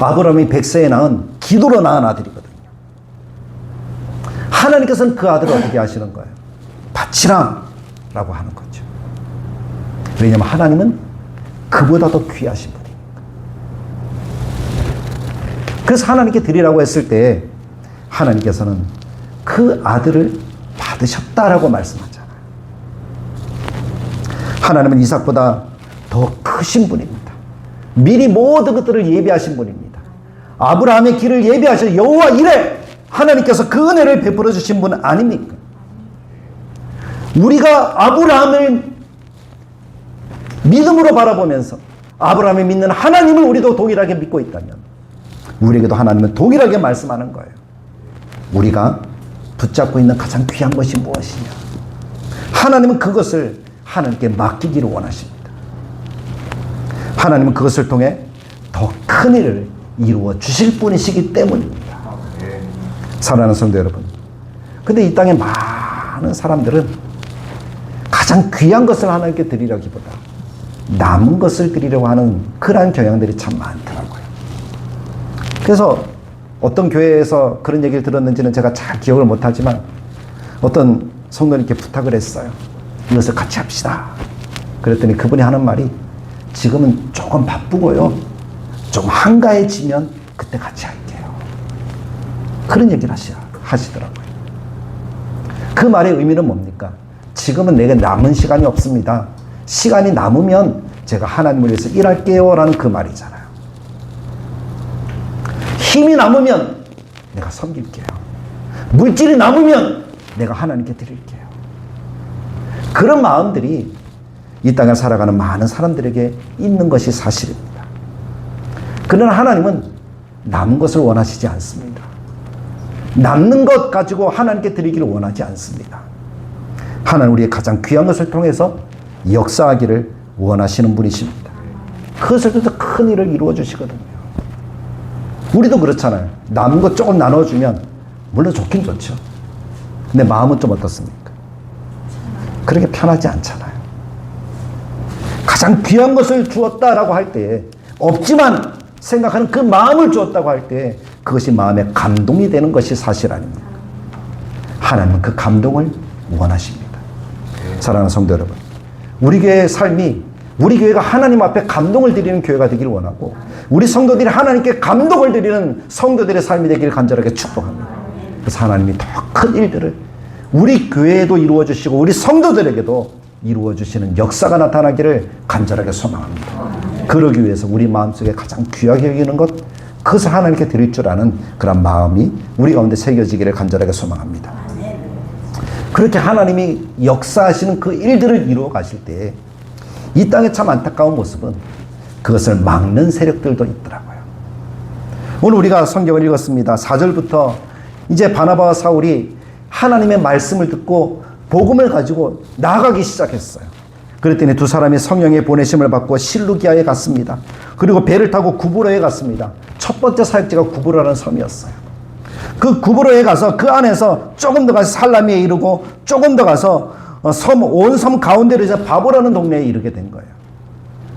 아브라함이 백세에 낳은 기도로 낳은 아들이거든요. 하나님께서는 그 아들을 어떻게 하시는 거예요? 바치라 라고 하는 거죠. 왜냐하면 하나님은 그보다 더 귀하신 분이니까. 그래서 하나님께 드리라고 했을 때 하나님께서는 그 아들을 받으셨다라고 말씀하잖아요. 하나님은 이삭보다 더 크신 분입니다. 미리 모든 것들을 예비하신 분입니다. 아브라함의 길을 예비하셔 여호와 이래 하나님께서 그 은혜를 베풀어 주신 분 아닙니까? 우리가 아브라함을 믿음으로 바라보면서 아브라함이 믿는 하나님을 우리도 동일하게 믿고 있다면 우리에게도 하나님은 동일하게 말씀하는 거예요. 우리가 붙잡고 있는 가장 귀한 것이 무엇이냐? 하나님은 그것을 하나님께 맡기기를 원하십니다. 하나님은 그것을 통해 더 큰 일을 이루어 주실 분이시기 때문입니다. 사랑하는 성도 여러분, 근데 이 땅에 많은 사람들은 가장 귀한 것을 하나님께 드리려기보다 남은 것을 드리려고 하는 그러한 경향들이 참 많더라고요. 그래서 어떤 교회에서 그런 얘기를 들었는지는 제가 잘 기억을 못하지만 어떤 성도님께 부탁을 했어요. 이것을 같이 합시다. 그랬더니 그분이 하는 말이 지금은 조금 바쁘고요. 좀 한가해지면 그때 같이 할게요. 그런 얘기를 하시더라고요. 그 말의 의미는 뭡니까? 지금은 내게 남은 시간이 없습니다. 시간이 남으면 제가 하나님을 위해서 일할게요 라는 그 말이잖아요. 힘이 남으면 내가 섬길게요. 물질이 남으면 내가 하나님께 드릴게요. 그런 마음들이 이 땅에 살아가는 많은 사람들에게 있는 것이 사실입니다. 그러나 하나님은 남은 것을 원하시지 않습니다. 남는 것 가지고 하나님께 드리기를 원하지 않습니다. 하나님 우리의 가장 귀한 것을 통해서 역사하기를 원하시는 분이십니다. 그것을 통해서 큰 일을 이루어 주시거든요. 우리도 그렇잖아요. 남은 것 조금 나눠주면 물론 좋긴 좋죠. 근데 마음은 좀 어떻습니까? 그렇게 편하지 않잖아요. 가장 귀한 것을 주었다라고 할 때에 없지만 생각하는 그 마음을 주었다고 할 때 그것이 마음의 감동이 되는 것이 사실 아닙니까? 하나님은 그 감동을 원하십니다. 사랑하는 성도 여러분, 우리 교회의 삶이 우리 교회가 하나님 앞에 감동을 드리는 교회가 되기를 원하고 우리 성도들이 하나님께 감동을 드리는 성도들의 삶이 되기를 간절하게 축복합니다. 그래서 하나님이 더 큰 일들을 우리 교회에도 이루어 주시고 우리 성도들에게도 이루어 주시는 역사가 나타나기를 간절하게 소망합니다. 그러기 위해서 우리 마음속에 가장 귀하게 여기는 것, 그것을 하나님께 드릴 줄 아는 그런 마음이 우리 가운데 새겨지기를 간절하게 소망합니다. 그렇게 하나님이 역사하시는 그 일들을 이루어 가실 때 이 땅의 참 안타까운 모습은 그것을 막는 세력들도 있더라고요. 오늘 우리가 성경을 읽었습니다. 4절부터 이제 바나바와 사울이 하나님의 말씀을 듣고 복음을 가지고 나아가기 시작했어요. 그랬더니 두 사람이 성령의 보내심을 받고 실루기아에 갔습니다. 그리고 배를 타고 구브로에 갔습니다. 첫 번째 사역지가 구브로라는 섬이었어요. 그 구브로에 가서 그 안에서 조금 더 가서 살라미에 이르고 조금 더 가서 온 섬 가운데로 이제 바보라는 동네에 이르게 된 거예요.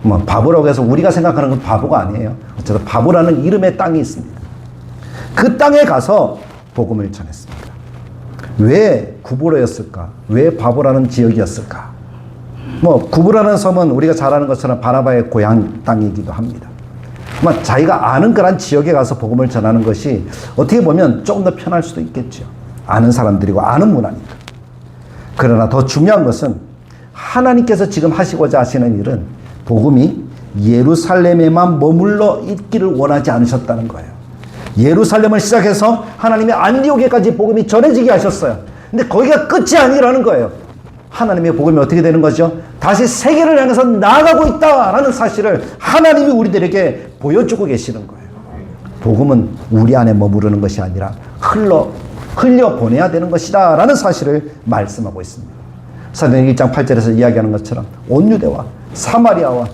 뭐 바보라고 해서 우리가 생각하는 건 바보가 아니에요. 어쨌든 바보라는 이름의 땅이 있습니다. 그 땅에 가서 복음을 전했습니다. 왜 구브로였을까? 왜 바보라는 지역이었을까? 뭐 구브라는 섬은 우리가 잘 아는 것처럼 바나바의 고향 땅이기도 합니다. 자기가 아는 그런 지역에 가서 복음을 전하는 것이 어떻게 보면 조금 더 편할 수도 있겠죠. 아는 사람들이고 아는 문화니까. 그러나 더 중요한 것은 하나님께서 지금 하시고자 하시는 일은 복음이 예루살렘에만 머물러 있기를 원하지 않으셨다는 거예요. 예루살렘을 시작해서 하나님의 안디옥에까지 복음이 전해지게 하셨어요. 근데 거기가 끝이 아니라는 거예요. 하나님의 복음이 어떻게 되는 거죠? 다시 세계를 향해서 나아가고 있다라는 사실을 하나님이 우리들에게 보여주고 계시는 거예요. 복음은 우리 안에 머무르는 것이 아니라 흘려 보내야 되는 것이다 라는 사실을 말씀하고 있습니다. 사도행전 1장 8절에서 이야기하는 것처럼 온 유대와 사마리아와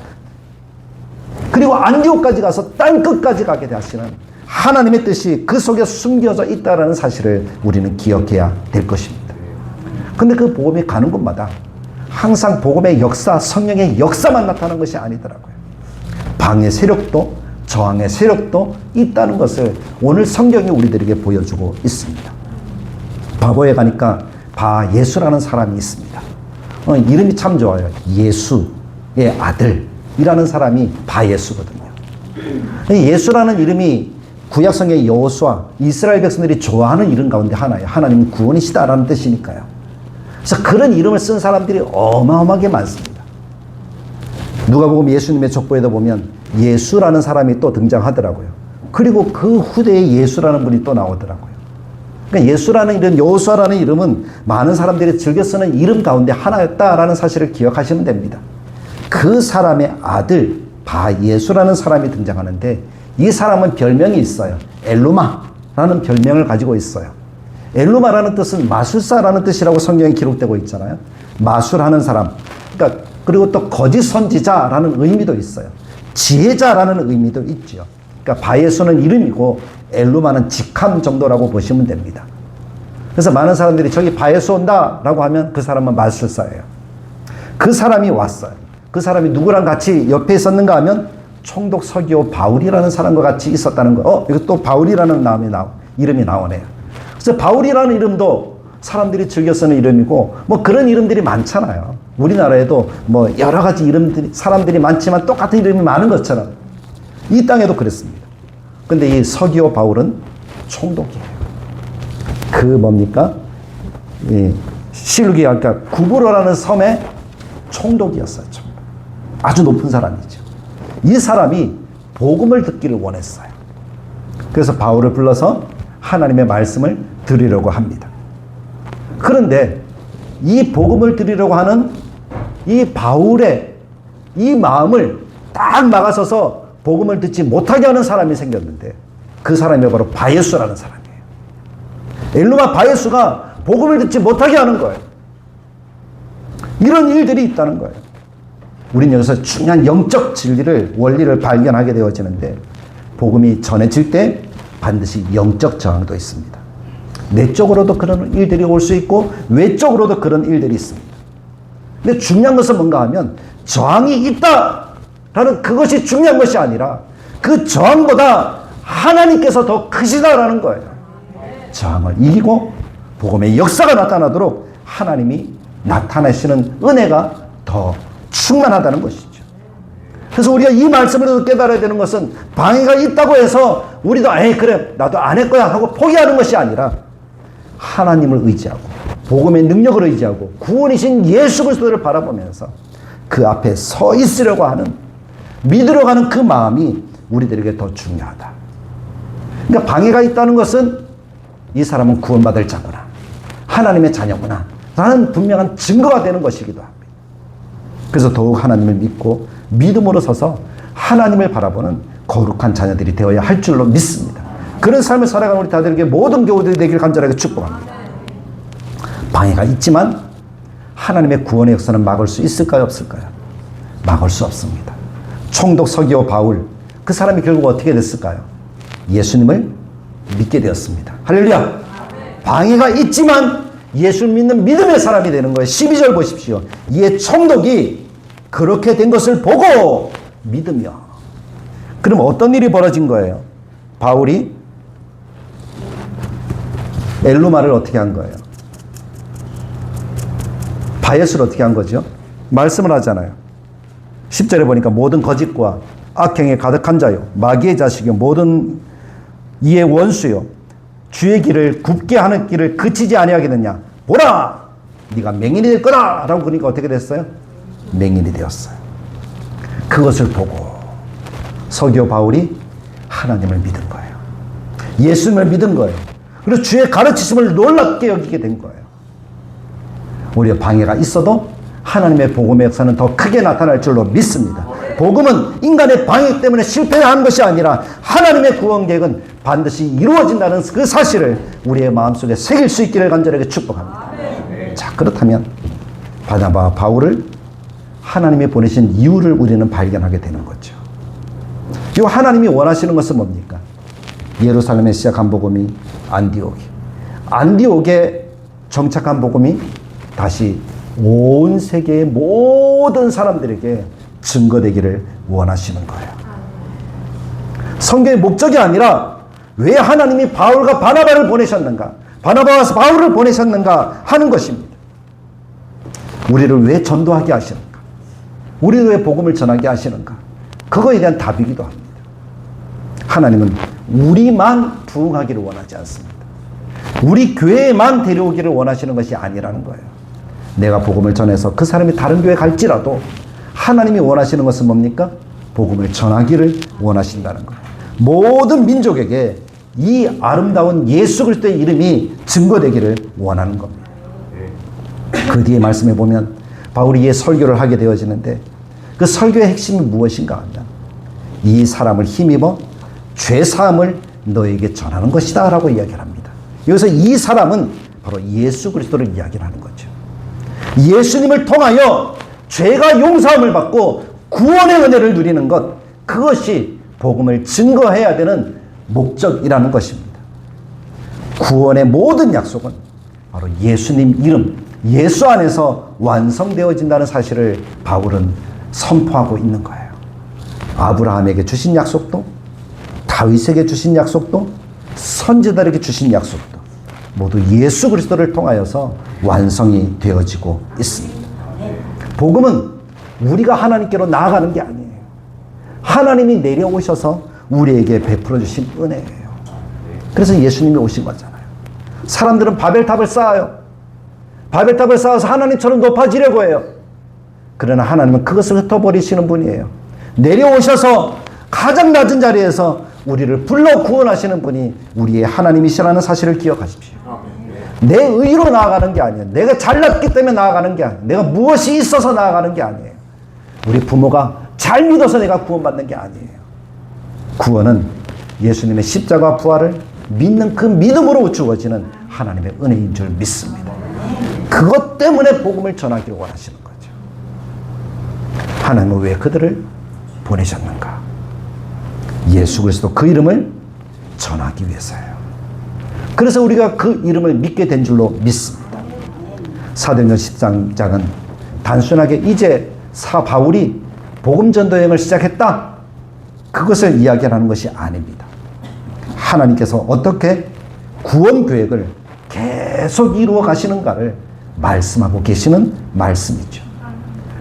그리고 안디옥까지 가서 땅 끝까지 가게 하시는 하나님의 뜻이 그 속에 숨겨져 있다는 사실을 우리는 기억해야 될 것입니다. 근데 그 복음이 가는 곳마다 항상 복음의 역사, 성령의 역사만 나타나는 것이 아니더라고요. 방해 세력도 저항의 세력도 있다는 것을 오늘 성경이 우리들에게 보여주고 있습니다. 바보에 가니까 바예수라는 사람이 있습니다. 이름이 참 좋아요. 예수의 아들이라는 사람이 바예수거든요. 예수라는 이름이 구약성의 여호수아, 이스라엘 백성들이 좋아하는 이름 가운데 하나예요. 하나님은 구원이시다라는 뜻이니까요. 그래서 그런 이름을 쓴 사람들이 어마어마하게 많습니다. 누가복음 예수님의 족보에도 보면 예수라는 사람이 또 등장하더라고요. 그리고 그 후대에 예수라는 분이 또 나오더라고요. 그러니까 예수라는 이름, 여호수아라는 이름은 많은 사람들이 즐겨 쓰는 이름 가운데 하나였다라는 사실을 기억하시면 됩니다. 그 사람의 아들 바예수라는 사람이 등장하는데 이 사람은 별명이 있어요. 엘루마라는 별명을 가지고 있어요. 엘루마라는 뜻은 마술사라는 뜻이라고 성경에 기록되고 있잖아요. 마술하는 사람. 그러니까 그리고 또 거짓 선지자라는 의미도 있어요. 지혜자라는 의미도 있죠. 그러니까 바예수는 이름이고 엘루마는 직함 정도라고 보시면 됩니다. 그래서 많은 사람들이 저기 바예수 온다라고 하면 그 사람은 마술사예요. 그 사람이 왔어요. 그 사람이 누구랑 같이 옆에 있었는가 하면 총독 서기오 바울이라는 사람과 같이 있었다는 거. 이거 또 바울이라는 이름이 나오네요. 그래서 바울이라는 이름도 사람들이 즐겨 쓰는 이름이고 뭐 그런 이름들이 많잖아요. 우리나라에도 뭐 여러 가지 이름들이 사람들이 많지만 똑같은 이름이 많은 것처럼 이 땅에도 그랬습니다. 근데 이 서기오 바울은 총독이에요. 그 뭡니까? 실루기아, 그러니까 구브로라는 섬의 총독이었어요. 아주 높은 사람이죠. 이 사람이 복음을 듣기를 원했어요. 그래서 바울을 불러서 하나님의 말씀을 드리려고 합니다. 그런데 이 복음을 드리려고 하는 이 바울의 이 마음을 딱 막아서서 복음을 듣지 못하게 하는 사람이 생겼는데 그 사람이 바로 바예수라는 사람이에요. 엘루마 바예수가 복음을 듣지 못하게 하는 거예요. 이런 일들이 있다는 거예요. 우리는 여기서 중요한 영적 진리를, 원리를 발견하게 되어지는데 복음이 전해질 때 반드시 영적 저항도 있습니다. 내적으로도 그런 일들이 올 수 있고 외적으로도 그런 일들이 있습니다. 근데 중요한 것은 뭔가 하면 저항이 있다라는 그것이 중요한 것이 아니라 그 저항보다 하나님께서 더 크시다라는 거예요. 저항을 이기고 복음의 역사가 나타나도록 하나님이 나타내시는 은혜가 더 충만하다는 것이죠. 그래서 우리가 이 말씀으로 깨달아야 되는 것은 방해가 있다고 해서 우리도 그래 나도 안 할 거야 하고 포기하는 것이 아니라 하나님을 의지하고 복음의 능력을 의지하고 구원이신 예수 그리스도를 바라보면서 그 앞에 서 있으려고 하는, 믿으려고 하는 그 마음이 우리들에게 더 중요하다. 그러니까 방해가 있다는 것은 이 사람은 구원받을 자구나, 하나님의 자녀구나 라는 분명한 증거가 되는 것이기도 합니다. 그래서 더욱 하나님을 믿고 믿음으로 서서 하나님을 바라보는 거룩한 자녀들이 되어야 할 줄로 믿습니다. 그런 삶을 살아가는 우리 다들에게 모든 교우들이 되길 간절하게 축복합니다. 방해가 있지만 하나님의 구원의 역사는 막을 수 있을까요, 없을까요? 막을 수 없습니다. 총독 서기오 바울, 그 사람이 결국 어떻게 됐을까요? 예수님을 믿게 되었습니다. 할렐루야! 방해가 있지만 예수를 믿는 믿음의 사람이 되는 거예요. 12절 보십시오. 이에 총독이 그렇게 된 것을 보고 믿으며. 그럼 어떤 일이 벌어진 거예요? 바울이 엘루마를 어떻게 한 거예요? 바예수를 어떻게 한 거죠? 말씀을 하잖아요. 10절에 보니까 모든 거짓과 악행에 가득한 자요, 마귀의 자식이요, 모든 이의 원수요, 주의 길을 굽게 하는 길을 그치지 아니하겠느냐. 보라! 네가 맹인이 될 거다! 라고 그러니까 어떻게 됐어요? 맹인이 되었어요. 그것을 보고 서기오 바울이 하나님을 믿은 거예요. 예수님을 믿은 거예요. 그리고 주의 가르치심을 놀랍게 여기게 된 거예요. 우리의 방해가 있어도 하나님의 복음의 역사는 더 크게 나타날 줄로 믿습니다. 복음은 인간의 방해 때문에 실패하는 것이 아니라 하나님의 구원 계획은 반드시 이루어진다는 그 사실을 우리의 마음속에 새길 수 있기를 간절하게 축복합니다. 자, 그렇다면 바나바와 바울을 하나님이 보내신 이유를 우리는 발견하게 되는 거죠. 이 하나님이 원하시는 것은 뭡니까? 예루살렘에 시작한 복음이 안디옥에 정착한 복음이 다시 온 세계의 모든 사람들에게 증거되기를 원하시는 거예요. 성경의 목적이 아니라 왜 하나님이 바울과 바나바를 보내셨는가, 바나바와 바울을 보내셨는가 하는 것입니다. 우리를 왜 전도하게 하시는가, 우리를 왜 복음을 전하게 하시는가, 그거에 대한 답이기도 합니다. 하나님은 우리만 부흥하기를 원하지 않습니다. 우리 교회에만 데려오기를 원하시는 것이 아니라는 거예요. 내가 복음을 전해서 그 사람이 다른 교회 갈지라도 하나님이 원하시는 것은 뭡니까? 복음을 전하기를 원하신다는 거예요. 모든 민족에게 이 아름다운 예수 그리스도의 이름이 증거되기를 원하는 겁니다. 그 뒤에 말씀해 보면 바울이 이 설교를 하게 되어지는데, 그 설교의 핵심이 무엇인가 하면 이 사람을 힘입어 죄사함을 너에게 전하는 것이다 라고 이야기를 합니다. 여기서 이 사람은 바로 예수 그리스도를 이야기를 하는 거죠. 예수님을 통하여 죄가 용서함을 받고 구원의 은혜를 누리는 것, 그것이 복음을 증거해야 되는 목적이라는 것입니다. 구원의 모든 약속은 바로 예수님 이름, 예수 안에서 완성되어진다는 사실을 바울은 선포하고 있는 거예요. 아브라함에게 주신 약속도, 다윗에게 주신 약속도, 선지자들에게 주신 약속도 모두 예수 그리스도를 통하여서 완성이 되어지고 있습니다. 복음은 우리가 하나님께로 나아가는 게 아니에요. 하나님이 내려오셔서 우리에게 베풀어 주신 은혜예요. 그래서 예수님이 오신 거잖아요. 사람들은 바벨탑을 쌓아요. 바벨탑을 쌓아서 하나님처럼 높아지려고 해요. 그러나 하나님은 그것을 흩어버리시는 분이에요. 내려오셔서 가장 낮은 자리에서 우리를 불러 구원하시는 분이 우리의 하나님이시라는 사실을 기억하십시오. 내 의로 나아가는 게 아니에요. 내가 잘났기 때문에 나아가는 게 아니에요. 내가 무엇이 있어서 나아가는 게 아니에요. 우리 부모가 잘 믿어서 내가 구원받는 게 아니에요. 구원은 예수님의 십자가 부활을 믿는 그 믿음으로 주어지는 하나님의 은혜인 줄 믿습니다. 그것 때문에 복음을 전하기를 원하시는 거죠. 하나님은 왜 그들을 보내셨는가? 예수 그리스도 그 이름을 전하기 위해서예요. 그래서 우리가 그 이름을 믿게 된 줄로 믿습니다. 사도행전 13장은 단순하게 이제 바울이 복음 전도 여행을 시작했다, 그것을 이야기하는 것이 아닙니다. 하나님께서 어떻게 구원 계획을 계속 이루어 가시는가를 말씀하고 계시는 말씀이죠.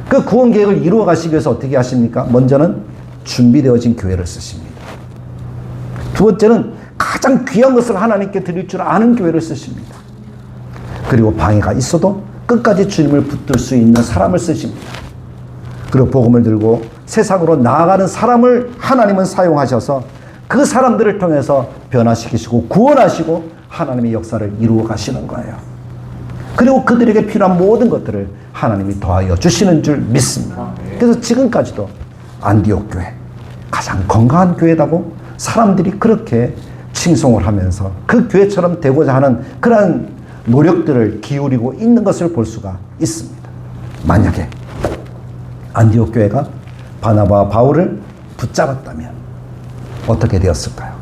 그 구원 계획을 이루어 가시기 위해서 어떻게 하십니까? 먼저는 준비되어진 교회를 쓰십니다. 두 번째는 가장 귀한 것을 하나님께 드릴 줄 아는 교회를 쓰십니다. 그리고 방해가 있어도 끝까지 주님을 붙들 수 있는 사람을 쓰십니다. 그리고 복음을 들고 세상으로 나아가는 사람을 하나님은 사용하셔서 그 사람들을 통해서 변화시키시고 구원하시고 하나님의 역사를 이루어 가시는 거예요. 그리고 그들에게 필요한 모든 것들을 하나님이 더하여 주시는 줄 믿습니다. 그래서 지금까지도 안디옥 교회, 가장 건강한 교회라고 사람들이 그렇게 칭송을 하면서 그 교회처럼 되고자 하는 그러한 노력들을 기울이고 있는 것을 볼 수가 있습니다. 만약에 안디옥 교회가 바나바와 바울을 붙잡았다면 어떻게 되었을까요?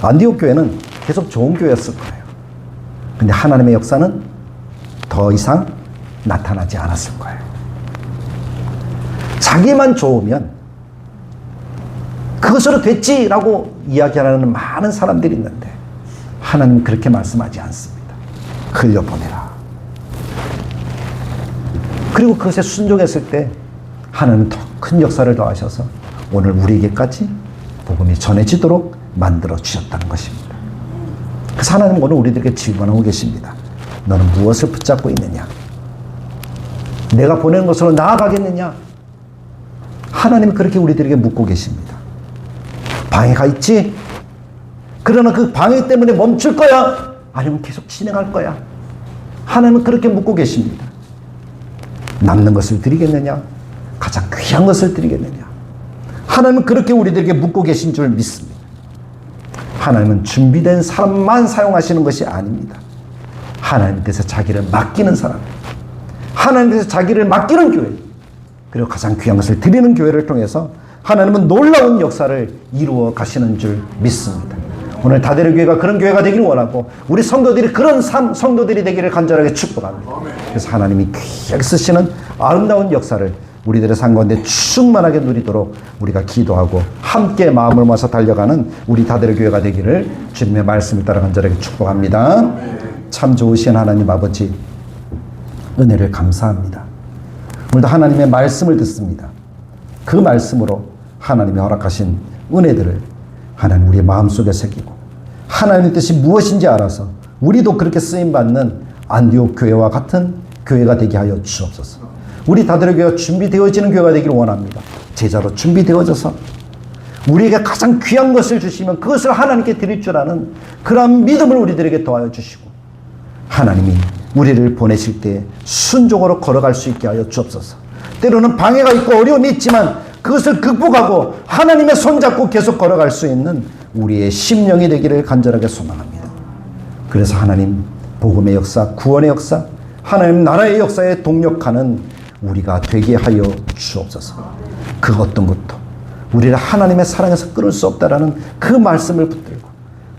안디옥 교회는 계속 좋은 교회였을 거예요. 근데 하나님의 역사는 더 이상 나타나지 않았을 거예요. 자기만 좋으면 그것으로 됐지라고 이야기하는 많은 사람들이 있는데 하나님은 그렇게 말씀하지 않습니다. 흘려보내라. 그리고 그것에 순종했을 때 하나님은 더 큰 역사를 더하셔서 오늘 우리에게까지 복음이 전해지도록 만들어 주셨다는 것입니다. 그래서 하나님은 오늘 우리들에게 질문하고 계십니다. 너는 무엇을 붙잡고 있느냐? 내가 보내는 것으로 나아가겠느냐? 하나님은 그렇게 우리들에게 묻고 계십니다. 방해가 있지? 그러나 그 방해 때문에 멈출 거야? 아니면 계속 진행할 거야? 하나님은 그렇게 묻고 계십니다. 남는 것을 드리겠느냐? 가장 귀한 것을 드리겠느냐? 하나님은 그렇게 우리들에게 묻고 계신 줄 믿습니다. 하나님은 준비된 사람만 사용하시는 것이 아닙니다. 하나님께서 자기를 맡기는 사람, 하나님께서 자기를 맡기는 교회, 그리고 가장 귀한 것을 드리는 교회를 통해서 하나님은 놀라운 역사를 이루어 가시는 줄 믿습니다. 오늘 다대로 교회가 그런 교회가 되기를 원하고 우리 성도들이 그런 성도들이 되기를 간절하게 축복합니다. 그래서 하나님이 귀하게 쓰시는 아름다운 역사를 우리들의 삶 가운데 충만하게 누리도록 우리가 기도하고 함께 마음을 모아서 달려가는 우리 다들의 교회가 되기를 주님의 말씀을 따라 간절하게 축복합니다. 참 좋으신 하나님 아버지, 은혜를 감사합니다. 오늘도 하나님의 말씀을 듣습니다. 그 말씀으로 하나님이 허락하신 은혜들을 하나님 우리의 마음속에 새기고 하나님의 뜻이 무엇인지 알아서 우리도 그렇게 쓰임받는 안디옥 교회와 같은 교회가 되게 하여 주옵소서. 우리 다들의 교회가 준비되어지는 교회가 되기를 원합니다. 제자로 준비되어져서 우리에게 가장 귀한 것을 주시면 그것을 하나님께 드릴 줄 아는 그러한 믿음을 우리들에게 더하여 주시고 하나님이 우리를 보내실 때 순종으로 걸어갈 수 있게 하여 주옵소서. 때로는 방해가 있고 어려움이 있지만 그것을 극복하고 하나님의 손잡고 계속 걸어갈 수 있는 우리의 심령이 되기를 간절하게 소망합니다. 그래서 하나님 복음의 역사, 구원의 역사, 하나님 나라의 역사에 동력하는 우리가 되게 하여 주옵소서. 그 어떤 것도 우리를 하나님의 사랑에서 끊을 수 없다라는 그 말씀을 붙들고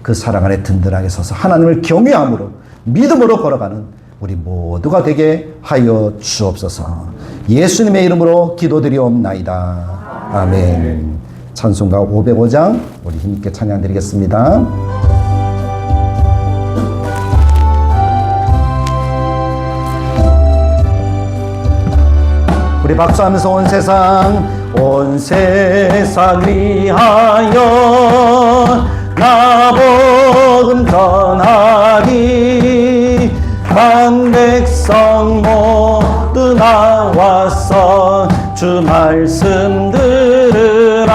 그 사랑 안에 든든하게 서서 하나님을 경외함으로 믿음으로 걸어가는 우리 모두가 되게 하여 주옵소서. 예수님의 이름으로 기도드리옵나이다. 아멘. 찬송가 505장 우리 힘있게 찬양 드리겠습니다. 우리 박수하면서 온 세상 위하여 나 복음 전하리. 만 백성 모두 나와서 주 말씀 들으라.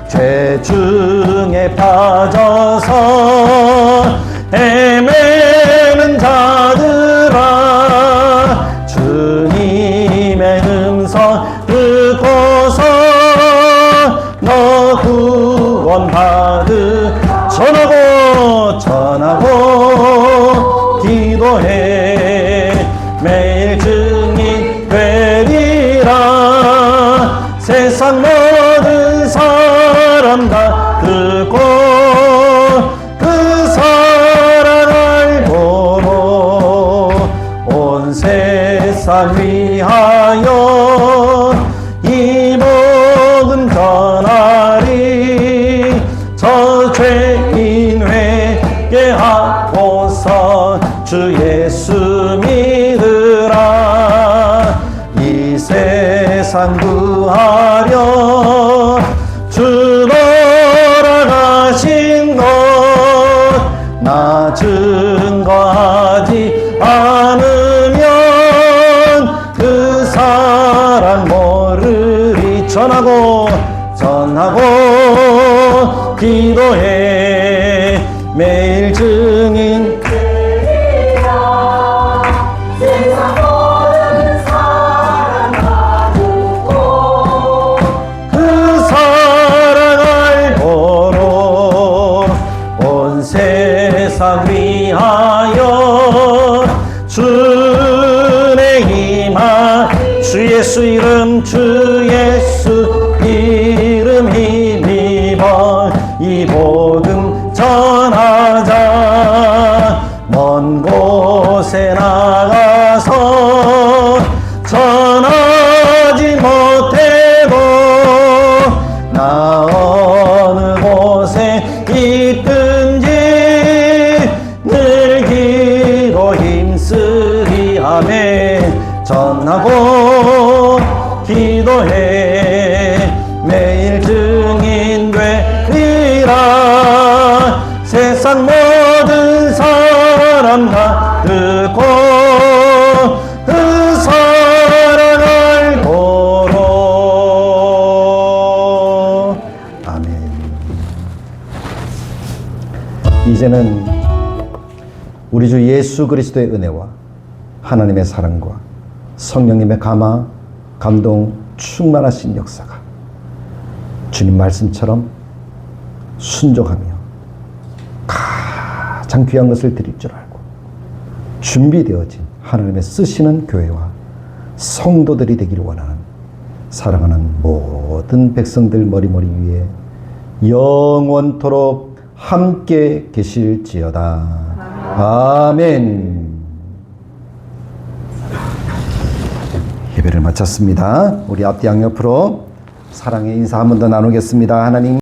죄 중에 빠져서 헤매는 자들아, 주님의 음성 듣고서 너 구원받으. 전하고 기도해 매일 증인 되리라. 세상 모든 사람 다 듣고 그 사랑 알고로 온 세상 위하여 이 복음 전하리. 저 죄인 회개하고서 주 예수 믿으라. 이 세상 구하려 주 돌아가신 것 나 증거하지 않으면 그 사랑 모르리. 전하고 기도해 매일 증인 되리라. 세상 모든 사람 다 듣고 그 사랑 알고로 온 세상 위하여 주의 힘하. 주 예수 이름, 주 예수 이름 힘입어 이 복음 전하자. 먼 곳에 나가서 전하지 못해도 나 어느 곳에 있든지 늘 기도 힘쓰리. 아멘. 전하고 기도해 매일 증인 되리라. 세상 모든 사람 다 듣고 그 사랑 알고로. 아멘. 이제는 우리 주 예수 그리스도의 은혜와 하나님의 사랑과 성령님의 감화, 감동, 충만하신 역사가 주님 말씀처럼 순종하며 가장 귀한 것을 드릴 줄 알고 준비되어진 하나님의 쓰시는 교회와 성도들이 되기를 원하는 사랑하는 모든 백성들 머리머리 위에 영원토록 함께 계실지어다. 아멘. 예배를 마쳤습니다. 우리 앞뒤 양옆으로 사랑의 인사 한 번 더 나누겠습니다. 하나님